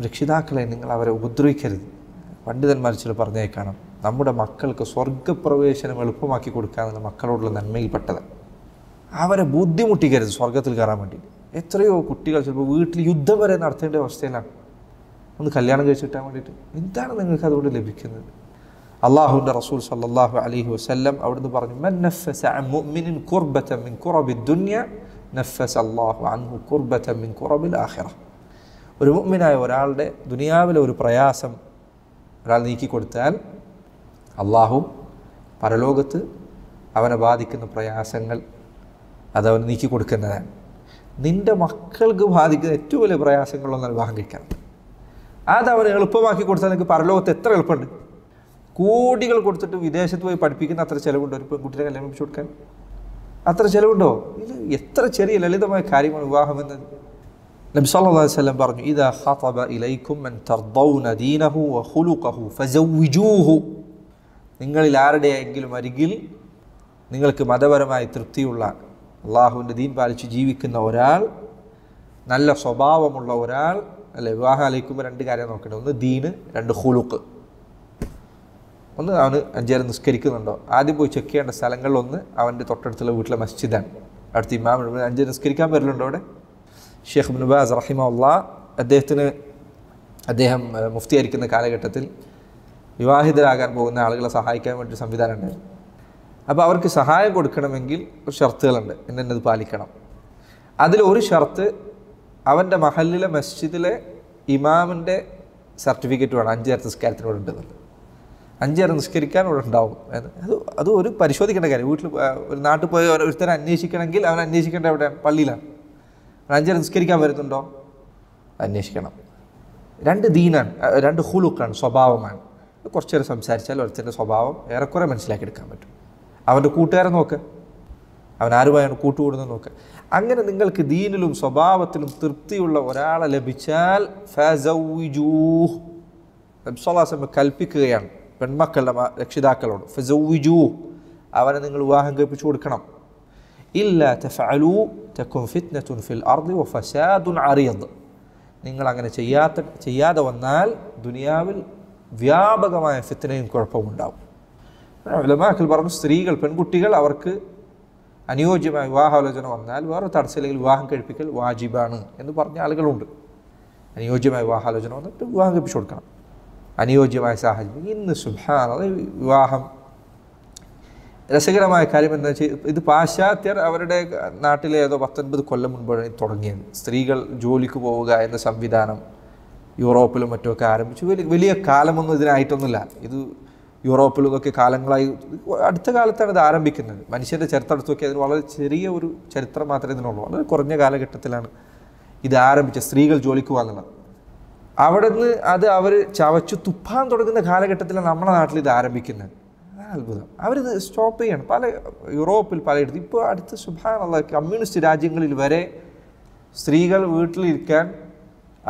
രക്ഷിതാക്കളെ നിങ്ങൾ അവരെ ഉപദ്രവിക്കരുത്. പണ്ഡിതന്മാർ ചില പറഞ്ഞേക്കണം, നമ്മുടെ മക്കൾക്ക് സ്വർഗപ്രവേശനം എളുപ്പമാക്കി കൊടുക്കുക എന്നുള്ള മക്കളോടുള്ള നന്മയിൽപ്പെട്ടതാണ്. അവരെ ബുദ്ധിമുട്ടിക്കരുത് സ്വർഗത്തിൽ കയറാൻ വേണ്ടി. എത്രയോ കുട്ടികൾ ചിലപ്പോൾ വീട്ടിൽ യുദ്ധം വരെ നടത്തേണ്ട അവസ്ഥയിലാണ് ഒന്ന് കല്യാണം കഴിച്ചിട്ടാൻ വേണ്ടിയിട്ട്. എന്താണ് നിങ്ങൾക്ക് അതുകൊണ്ട് ലഭിക്കുന്നത്? അള്ളാഹുവിൻ്റെ റസൂൽ സല്ലല്ലാഹു അലൈഹി വസല്ലം അവിടുന്ന് പറഞ്ഞു, മൻ നഫസ അൻ മുഅ്മിനിൻ കുർബതൻ മിൻ കുറബിദ് ദുനിയ നഫസ അല്ലാഹു അൻഹു കുർബതൻ മിൻ കുറബിൽ ആഖിറ. ഒരു മുഅ്മിനായ ഒരാളുടെ ദുനിയാവിലെ ഒരു പ്രയാസം ഒരാൾ നീക്കിക്കൊടുത്താൽ അള്ളാഹു പരലോകത്ത് അവനെ ബാധിക്കുന്ന പ്രയാസങ്ങൾ അതവന് നീക്കി കൊടുക്കുന്നതാണ്. നിൻ്റെ മക്കൾക്ക് ബാധിക്കുന്ന ഏറ്റവും വലിയ പ്രയാസങ്ങളൊന്നും വിവാഹം കഴിക്കണം. അതവന് എളുപ്പമാക്കി കൊടുത്താൽ നിങ്ങൾക്ക് പരലോകത്ത് എത്ര എളുപ്പമുണ്ട്. കോടികൾ കൊടുത്തിട്ട് വിദേശത്ത് പോയി പഠിപ്പിക്കുന്ന അത്ര ചിലവുണ്ടോ ഒരു പെൺകുട്ടിയെ കല്യാണം കഴിച്ചു കൊടുക്കാൻ? അത്ര ചിലവുണ്ടോ? ഇത് എത്ര ചെറിയ ലളിതമായ കാര്യമാണ് വിവാഹം എന്നത്. നബി സല്ലല്ലാഹു അലൈഹി വസല്ലം പറഞ്ഞു, ഇദാ ഖതബ ഇലൈക്കും മൻ തർദൗന ദീനഹു വ ഖുലുഖഹു ഫസവ്വിജൂഹു. നിങ്ങളിൽ ആരുടെയെങ്കിലും അരികിൽ നിങ്ങൾക്ക് മതപരമായി തൃപ്തിയുള്ള, അള്ളാഹുവിൻ്റെ ദീൻ പാലിച്ച് ജീവിക്കുന്ന ഒരാൾ, നല്ല സ്വഭാവമുള്ള ഒരാൾ, അല്ലെ, വിവാഹം ആലോചിക്കുമ്പോൾ രണ്ട് കാര്യം നോക്കേണ്ടത്. ഒന്ന് ദീന്, രണ്ട് ഖുലുഖ്. ഒന്ന് അവന് 5 നേരം നിസ്കരിക്കുന്നുണ്ടോ. ആദ്യം പോയി ചെക്ക് ചെയ്യേണ്ട സ്ഥലങ്ങളിലൊന്ന് അവൻ്റെ തൊട്ടടുത്തുള്ള വീട്ടിലെ മസ്ജിദാണ്. അടുത്ത ഇമാം 5 നേരം നിസ്കരിക്കാൻ വരലുണ്ടോ അവിടെ? ഷെയ്ഖ് ഇബ്നു ബാസ് റഹിമഹുല്ലാഹ് അദ്ദേഹം മുഫ്തിയായിരിക്കുന്ന കാലഘട്ടത്തിൽ വിവാഹിതരാകാൻ പോകുന്ന ആളുകളെ സഹായിക്കാൻ വേണ്ടി സംവിധാനം ഉണ്ടായിരുന്നു. അപ്പോൾ അവർക്ക് സഹായം കൊടുക്കണമെങ്കിൽ ഒരു ഷർത്തുകളുണ്ട്, എന്നത് പാലിക്കണം. അതിലൊരു ഷർത്ത് അവൻ്റെ മഹല്ലിലെ മസ്ജിദിലെ ഇമാമിൻ്റെ സർട്ടിഫിക്കറ്റ് വേണം 5 നേരത്തെ നിസ്കാരത്തിനോട് ഉണ്ടെന്നുള്ളത്. 5 നേരം നിസ്കരിക്കാൻ ഇവിടെ ഉണ്ടാവും. അത് ഒരു പരിശോധിക്കേണ്ട കാര്യം. വീട്ടിൽ ഒരു നാട്ടിൽ പോയി ഒരുത്തരം അന്വേഷിക്കണമെങ്കിൽ അവൻ അന്വേഷിക്കേണ്ട എവിടെയാണ്? പള്ളിയിലാണ്. 5 നേരം നിസ്കരിക്കാൻ വരുന്നുണ്ടോ? അന്വേഷിക്കണം. 2 ദീനാണ്, 2 ഖുലുഖാണ്, സ്വഭാവമാണ്. കുറച്ച് നേരം സംസാരിച്ചാൽ ഒരുത്തൻ്റെ സ്വഭാവം ഏറെക്കുറെ മനസ്സിലാക്കിയെടുക്കാൻ പറ്റും. അവൻ്റെ കൂട്ടുകാരെ നോക്ക്, അവൻ ആരുമായാണ് കൂട്ടുകൂടുന്നത് നോക്ക്. അങ്ങനെ നിങ്ങൾക്ക് ദീനിലും സ്വഭാവത്തിലും തൃപ്തിയുള്ള ഒരാളെ ലഭിച്ചാൽ ഫസവ്വിജൂഹ്, നബി സല്ലല്ലാഹു അലൈഹി വസല്ലം കൽപ്പിക്കുകയാണ് പെൺമക്കളുടെ രക്ഷിതാക്കളോട്, ഫസവ്വിജൂഹ്, അവനെ നിങ്ങൾ വിവാഹം കഴിപ്പിച്ചു കൊടുക്കണം. ഇല്ലാ തഫഅലൂ തകുൻ ഫിത്നത്തുൻ ഫിൽ അർദി വഫസാദുൻ അരീദ്. നിങ്ങൾ അങ്ങനെ ചെയ്യാതെ വന്നാൽ ദുനിയാവിൽ വ്യാപകമായ ഫിത്നയും കുഴപ്പമുണ്ടാവും. ഉലമാക്കൾ പറഞ്ഞു, സ്ത്രീകൾ, പെൺകുട്ടികൾ, അവർക്ക് അനുയോജ്യമായ വിവാഹാലോചന വന്നാൽ വേറെ തടസ്സമില്ലെങ്കിൽ വിവാഹം കഴിപ്പിക്കൽ വാജിബാണ് എന്ന് പറഞ്ഞ ആളുകളുണ്ട്. അനുയോജ്യമായ വിവാഹാലോചന വന്നിട്ട് വിവാഹം കഴിപ്പിച്ചു കൊടുക്കണം. അനുയോജ്യമായ സാഹചര്യം. ഇന്ന് സുബ്ഹാനല്ലാഹ് വിവാഹം, രസകരമായ കാര്യം എന്താ വെച്ചാൽ, ഇത് പാശ്ചാത്യർ അവരുടെ നാട്ടിലെ ഏതോ 19 കൊല്ലം മുൻപാണ് തുടങ്ങിയത്. സ്ത്രീകൾ ജോലിക്ക് പോവുക എന്ന സംവിധാനം യൂറോപ്പിലും മറ്റുമൊക്കെ ആരംഭിച്ചു. വലിയ കാലമൊന്നും ഇതിനായിട്ടൊന്നുമില്ല. ഇത് യൂറോപ്പിലും ഇതൊക്കെ കാലങ്ങളായി, അടുത്ത കാലത്താണ് ഇത് ആരംഭിക്കുന്നത്. മനുഷ്യൻ്റെ ചരിത്രം എടുത്ത് നോക്കി അതിന് വളരെ ചെറിയ ഒരു ചരിത്രം മാത്രമേ ഇതിനുള്ളൂ. വളരെ കുറഞ്ഞ കാലഘട്ടത്തിലാണ് ഇത് ആരംഭിച്ചത്, സ്ത്രീകൾ ജോലിക്ക് പോകുന്നത്. അവിടെ നിന്ന് അത് അവർ ചവച്ചു തുപ്പാൻ തുടങ്ങുന്ന കാലഘട്ടത്തിലാണ് നമ്മുടെ നാട്ടിൽ ഇത് ആരംഭിക്കുന്നത്. അത്ഭുതം. അവരിത് സ്റ്റോപ്പ് ചെയ്യണം. പല യൂറോപ്പിൽ പലയിടത്തും ഇപ്പോൾ അടുത്ത് സുബ്ഹാനല്ലാഹ് കമ്മ്യൂണിസ്റ്റ് രാജ്യങ്ങളിൽ വരെ സ്ത്രീകൾ വീട്ടിലിരിക്കാൻ,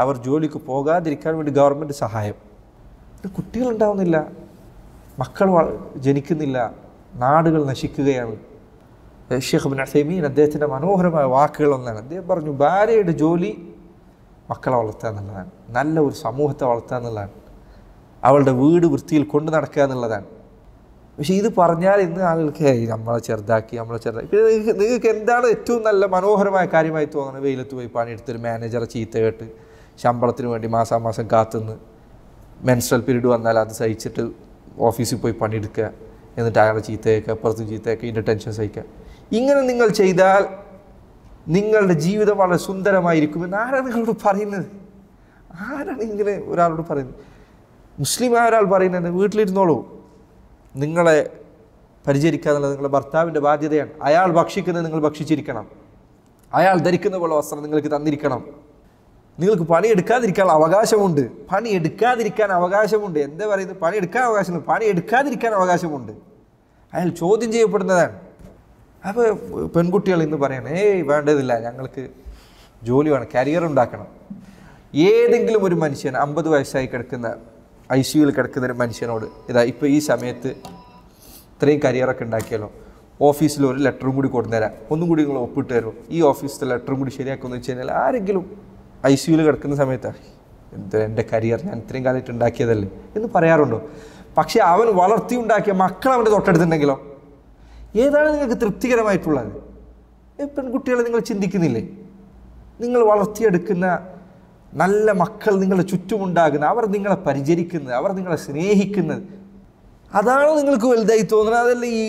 അവർ ജോലിക്ക് പോകാതിരിക്കാൻ വേണ്ടി ഗവൺമെൻറ് സഹായം. കുട്ടികളുണ്ടാവുന്നില്ല, മക്കൾ ജനിക്കുന്നില്ല, നാടുകൾ നശിക്കുകയാണ്. ഷെയ്ഖ് ഇബ്നു ഉസൈമീൻ അദ്ദേഹത്തിൻ്റെ മനോഹരമായ വാക്കുകളൊന്നാണ്. അദ്ദേഹം പറഞ്ഞു, ഭാര്യയുടെ ജോലി മക്കളെ വളർത്തുക എന്നുള്ളതാണ്, നല്ല ഒരു സമൂഹത്തെ വളർത്തുക എന്നുള്ളതാണ്, അവളുടെ വീട് വൃത്തിയിൽ കൊണ്ടു നടക്കുക എന്നുള്ളതാണ്. പക്ഷേ ഇത് പറഞ്ഞാൽ ഇന്ന് ആളുകൾക്ക് നമ്മളെ ചെറുതാക്കി. നിങ്ങൾക്ക് എന്താണ് ഏറ്റവും നല്ല മനോഹരമായ കാര്യമായി തോന്നുന്നത്? വെയിലത്ത് പോയി പണിയെടുത്തൊരു മാനേജറെ ചീത്ത കേട്ട് ശമ്പളത്തിന് വേണ്ടി മാസാമാസം കാത്തുനിന്ന് മെൻസ്ട്രൽ പീരീഡ് വന്നാൽ അത് സഹിച്ചിട്ട് ഓഫീസിൽ പോയി പണിയെടുക്കുക, എന്നിട്ട് അയാളെ ചീത്തയേക്കുക, അപ്പുറത്ത് ചീത്തയേക്കുക, ഇതിൻ്റെ ടെൻഷൻ സഹിക്കുക. ഇങ്ങനെ നിങ്ങൾ ചെയ്താൽ നിങ്ങളുടെ ജീവിതം വളരെ സുന്ദരമായിരിക്കുമെന്ന് ആരാണ് നിങ്ങളോട് പറയുന്നത്? ആരാണ് ഇങ്ങനെ ഒരാളോട് പറയുന്നത്? മുസ്ലിമായ ഒരാൾ പറയുന്നത് വീട്ടിലിരുന്നോളൂ, നിങ്ങളെ പരിചരിക്കുക എന്നുള്ളത് നിങ്ങളുടെ ഭർത്താവിൻ്റെ ബാധ്യതയാണ്. അയാൾ ഭക്ഷിക്കുന്നത് നിങ്ങൾ ഭക്ഷിച്ചിരിക്കണം, അയാൾ ധരിക്കുന്ന പോലെ വസ്ത്രം നിങ്ങൾക്ക് തന്നിരിക്കണം. നിങ്ങൾക്ക് പണിയെടുക്കാതിരിക്കാൻ അവകാശമുണ്ട്, പണിയെടുക്കാതിരിക്കാൻ അവകാശമുണ്ട്. എന്താ പറയുന്നത്? പണിയെടുക്കാൻ അവകാശമുണ്ട്, പണിയെടുക്കാതിരിക്കാൻ അവകാശമുണ്ട്. അയാൾ ചോദ്യം ചെയ്യപ്പെടുന്നതാണ്. അപ്പോൾ പെൺകുട്ടികൾ ഇന്ന് പറയണം, വേണ്ടതില്ല, ഞങ്ങൾക്ക് ജോലി വേണം, കരിയർ ഉണ്ടാക്കണം. ഏതെങ്കിലും ഒരു മനുഷ്യൻ 50 വയസ്സായി കിടക്കുന്ന ICUവിൽ കിടക്കുന്ന ഒരു മനുഷ്യനോട് ഇതാ ഇപ്പോൾ ഈ സമയത്ത് ഇത്രയും കരിയറൊക്കെ ഉണ്ടാക്കിയാലോ, ഓഫീസിൽ ഒരു ലെറ്ററും കൂടി കൊണ്ടുതരാം, ഒന്നും കൂടി നിങ്ങൾ ഒപ്പിട്ട് തരുമോ, ഈ ഓഫീസിലെ ലെറ്ററും കൂടി ശരിയാക്കുമെന്ന് വെച്ച് കഴിഞ്ഞാൽ ആരെങ്കിലും ICUവിൽ കിടക്കുന്ന സമയത്താണ് എൻ്റെ കരിയർ ഞാൻ ഇത്രയും കാലമായിട്ട് ഉണ്ടാക്കിയതല്ലേ എന്ന് പറയാറുണ്ടോ? പക്ഷേ അവൻ വളർത്തിയുണ്ടാക്കിയ മക്കൾ അവൻ്റെ തൊട്ടടുത്തുണ്ടെങ്കിലോ ഏതാണ് നിങ്ങൾക്ക് തൃപ്തികരമായിട്ടുള്ളത്? പെൺകുട്ടികളെ നിങ്ങൾ ചിന്തിക്കുന്നില്ലേ? നിങ്ങൾ വളർത്തിയെടുക്കുന്ന നല്ല മക്കൾ നിങ്ങളുടെ ചുറ്റുമുണ്ടാകുന്ന, അവർ നിങ്ങളെ പരിചരിക്കുന്നത്, അവർ നിങ്ങളെ സ്നേഹിക്കുന്നത്, അതാണോ നിങ്ങൾക്ക് വലുതായി തോന്നുന്നത്? അതല്ല ഈ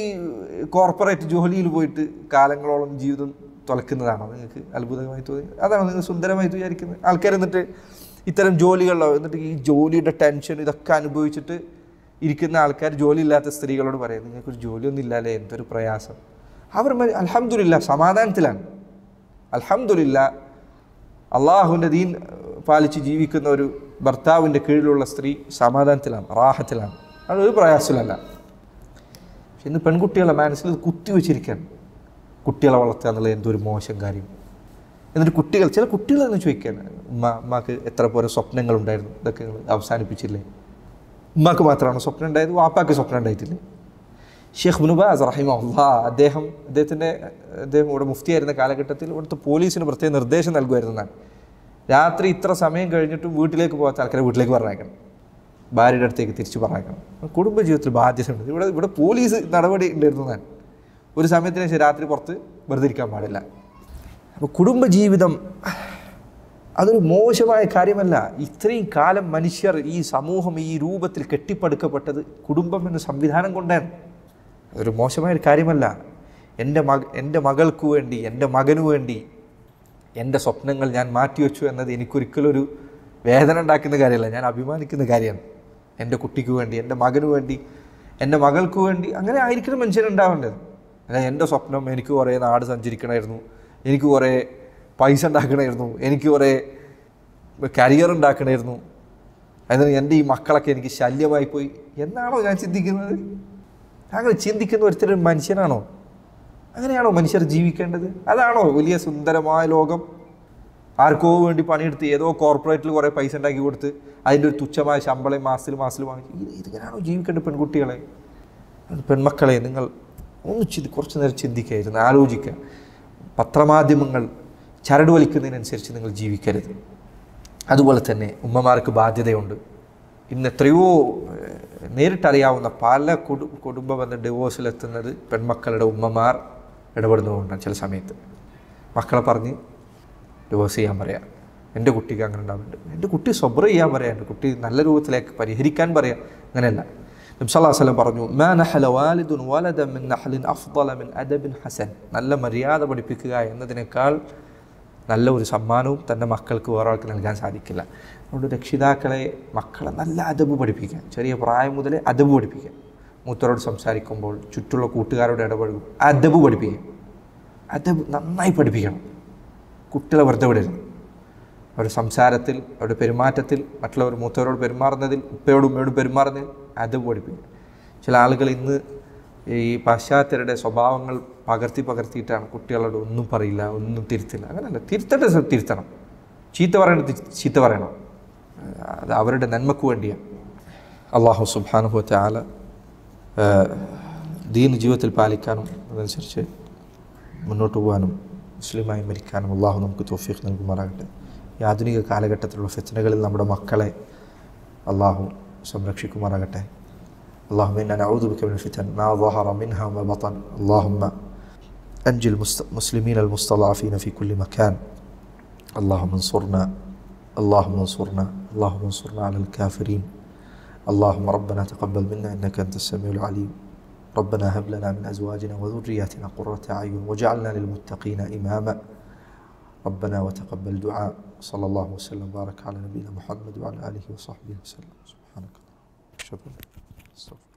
കോർപ്പറേറ്റ് ജോലിയിൽ പോയിട്ട് കാലങ്ങളോളം ജീവിതം തുലക്കുന്നതാണോ നിങ്ങൾക്ക് അത്ഭുതമായി തോന്നി? അതാണോ നിങ്ങൾ സുന്ദരമായിട്ട് വിചാരിക്കുന്നത്? ആൾക്കാർ എന്നിട്ട് ഇത്തരം ജോലികളിലോ എന്നിട്ട് ഈ ജോലിയുടെ ടെൻഷൻ ഇതൊക്കെ അനുഭവിച്ചിട്ട് ഇരിക്കുന്ന ആൾക്കാർ ജോലിയില്ലാത്ത സ്ത്രീകളോട് പറയും, നിങ്ങൾക്കൊരു ജോലിയൊന്നും ഇല്ലാല്ലേ, എന്തൊരു പ്രയാസം. അവർ അൽഹംദുലില്ലാ സമാധാനത്തിലാണ്. അൽഹംദുലില്ലാ അള്ളാഹുവിൻ്റെ ദീൻ പാലിച്ച് ജീവിക്കുന്ന ഒരു ഭർത്താവിൻ്റെ കീഴിലുള്ള സ്ത്രീ സമാധാനത്തിലാണ്, റാഹത്തിലാണ്, അതൊരു പ്രയാസമില്ല. പക്ഷെ ഇന്ന് പെൺകുട്ടികളെ മനസ്സിൽ കുത്തിവെച്ചിരിക്കാൻ കുട്ടികളെ വളർത്തുക എന്നുള്ളത് എന്തൊരു മോശം കാര്യം. എന്നിട്ട് ചില കുട്ടികൾ തന്നെ ചോദിക്കാൻ, ഉമ്മാക്ക് എത്ര പോലെ സ്വപ്നങ്ങളുണ്ടായിരുന്നു, ഇതൊക്കെ നിങ്ങൾ അവസാനിപ്പിച്ചില്ലേ? ഉമ്മാക്ക് മാത്രമാണ് സ്വപ്നം ഉണ്ടായത്, വാപ്പാക്ക് സ്വപ്നം ഉണ്ടായിട്ടില്ലേ? ഷെയ്ഖ് ഇബ്നു ബാസ് റഹിമഹുല്ലാ അദ്ദേഹം ഇവിടെ മുഫ്തിയായിരുന്ന കാലഘട്ടത്തിൽ ഇവിടുത്തെ പോലീസിന് പ്രത്യേക നിർദ്ദേശം നൽകുമായിരുന്നതാണ്. രാത്രി ഇത്ര സമയം കഴിഞ്ഞിട്ടും വീട്ടിലേക്ക് പോകാത്ത ആൾക്കാരെ വീട്ടിലേക്ക് പറഞ്ഞേക്കണം, ഭാര്യയുടെ അടുത്തേക്ക് തിരിച്ച് പറഞ്ഞേക്കണം. കുടുംബജീവിതത്തിൽ ബാധ്യത ഉണ്ട്. ഇവിടെ പോലീസ് നടപടി ഉണ്ടായിരുന്നതാണ്. ഒരു സമയത്തിന് ശേഷം രാത്രി പുറത്ത് വെറുതെ ഇരിക്കാൻ പാടില്ല. അപ്പോൾ കുടുംബജീവിതം അതൊരു മോശമായ കാര്യമല്ല. ഇത്രയും കാലം മനുഷ്യർ, ഈ സമൂഹം ഈ രൂപത്തിൽ കെട്ടിപ്പടുക്കപ്പെട്ടത് കുടുംബം എന്ന സംവിധാനം കൊണ്ടാണ്. അതൊരു മോശമായൊരു കാര്യമല്ല. എൻ്റെ മകൾക്ക് വേണ്ടി, എൻ്റെ മകനു വേണ്ടി എൻ്റെ സ്വപ്നങ്ങൾ ഞാൻ മാറ്റിവെച്ചു എന്നത് എനിക്കൊരിക്കലൊരു വേദന ഉണ്ടാക്കുന്ന കാര്യമല്ല, ഞാൻ അഭിമാനിക്കുന്ന കാര്യമാണ്. എൻ്റെ കുട്ടിക്ക് വേണ്ടി, എൻ്റെ മകനു വേണ്ടി, എൻ്റെ മകൾക്ക് വേണ്ടി അങ്ങനെ ആയിരിക്കണം മനുഷ്യനുണ്ടാവേണ്ടത്. അല്ല എൻ്റെ സ്വപ്നം എനിക്ക് കുറേ നാട് സഞ്ചരിക്കണമായിരുന്നു, എനിക്ക് കുറേ പൈസ ഉണ്ടാക്കണമായിരുന്നു, എനിക്ക് കുറേ കരിയർ ഉണ്ടാക്കണമായിരുന്നു, അതിന് എൻ്റെ ഈ മക്കളൊക്കെ എനിക്ക് ശല്യമായി പോയി എന്നാണോ ഞാൻ ചിന്തിക്കുന്നത്? അങ്ങനെ ചിന്തിക്കുന്ന ഒരുത്തരം മനുഷ്യനാണോ? അങ്ങനെയാണോ മനുഷ്യർ ജീവിക്കേണ്ടത്? അതാണോ വലിയ സുന്ദരമായ ലോകം? ആർക്കോ വേണ്ടി പണിയെടുത്ത് ഏതോ കോർപ്പറേറ്റിൽ കുറേ പൈസ ഉണ്ടാക്കി കൊടുത്ത് അതിൻ്റെ ഒരു തുച്ഛമായ ശമ്പളം മാസത്തിൽ വാങ്ങി ഇതിങ്ങനെയാണോ ജീവിക്കേണ്ടത്? പെൺകുട്ടികളെ, പെൺമക്കളെ, നിങ്ങൾ ഒന്ന് കുറച്ച് നേരം ചിന്തിക്കായിരുന്നു, ആലോചിക്കുക. പത്രമാധ്യമങ്ങൾ ചരട് വലിക്കുന്നതിനനുസരിച്ച് നിങ്ങൾ ജീവിക്കരുത്. അതുപോലെ തന്നെ ഉമ്മമാർക്ക് ബാധ്യതയുണ്ട്. ഇന്ന് എത്രയോ നേരിട്ടറിയാവുന്ന പല കുടുംബ ബന്ധം ഡിവോഴ്സിലെത്തുന്നത് പെൺമക്കളുടെ ഉമ്മമാർ ഇടപെടുന്നതുകൊണ്ടാണ്. ചില സമയത്ത് മക്കളെ പറഞ്ഞ് ഡിവോഴ്സ് ചെയ്യാൻ പറയാം, എൻ്റെ കുട്ടിക്ക് അങ്ങനെ ഉണ്ടാവുന്നുണ്ട്, എൻ്റെ കുട്ടി സബ്ർ ചെയ്യാൻ പറയാം, എൻ്റെ കുട്ടി നല്ല രൂപത്തിലേക്ക് പരിഹരിക്കാൻ പറയാം. അങ്ങനെയല്ല. നബി സല്ലല്ലാഹു അലൈഹി വസല്ലം പറഞ്ഞു, മാ നഹല വാലിദുൻ വലദൻ മിൻ നഹ്ലിൻ അഫ്ളല മിൻ അദബിൻ ഹസൻ. നല്ല മര്യാദ പഠിപ്പിക്കുക എന്നതിനേക്കാൾ നല്ല ഒരു സമ്മാനവും തൻ്റെ മക്കൾക്ക് വേറെ ആൾക്ക് നൽകാൻ സാധിക്കില്ല. അതുകൊണ്ട് രക്ഷിതാക്കളെ, മക്കളെ നല്ല അദബ് പഠിപ്പിക്കാൻ, ചെറിയ പ്രായം മുതലേ അദബ് പഠിപ്പിക്കാൻ. മൂത്തരോട് സംസാരിക്കുമ്പോൾ, ചുറ്റുള്ള കൂട്ടുകാരോട് ഇടപഴകും, അദബ് പഠിപ്പിക്കുക. അദബ് നന്നായി പഠിപ്പിക്കണം. കുട്ടികളെ വെറുതെ വിടരുത്. അവരുടെ സംസാരത്തിൽ, അവരുടെ പെരുമാറ്റത്തിൽ, മറ്റുള്ളവർ മൂത്തവരോട് പെരുമാറുന്നതിൽ, ഉപ്പയോടും ഉമ്മയോടും പെരുമാറുന്നതിൽ അദബ് പഠിപ്പിക്കുക. ചില ആളുകൾ ഇന്ന് ഈ പാശ്ചാത്യരുടെ സ്വഭാവങ്ങൾ പകർത്തിയിട്ടാണ് കുട്ടികളോട് ഒന്നും പറയില്ല, ഒന്നും തിരുത്തില്ല. അങ്ങനെയല്ല, തിരുത്തണം. ചീത്ത പറയണം. അത് അവരുടെ നന്മക്ക് വേണ്ടിയാണ്. അല്ലാഹു സുബ്ഹാനഹു വ തആല ദീൻ ജീവിതത്തിൽ പാലിക്കാനും അതനുസരിച്ച് മുന്നോട്ട് പോകാനും മുസ്ലിമായി മരിക്കാനും അള്ളാഹു നമുക്ക് തൗഫീഖ് നൽകുമാറാകട്ടെ. ഈ ആധുനിക കാലഘട്ടത്തിലുള്ള ഫിത്നകളിൽ നമ്മുടെ മക്കളെ അള്ളാഹു സംരക്ഷിക്കുമാറാകട്ടെ. اللهم إنا نعوذ بك من الفتن ما ظهر منها وما بطن. اللهم أنجي المسلمين المستضعفين في كل مكان. اللهم انصرنا اللهم انصرنا اللهم انصرنا على الكافرين. اللهم ربنا تقبل منا إنك أنت السميع العليم. ربنا هب لنا من أزواجنا وذرياتنا قرة أعين واجعلنا للمتقين إماما. ربنا وتقبل دعاء. صلى الله وسلم وبارك على نبينا محمد وعلى آله وصحبه وسلم. سبحانك اللهم وبحمدك.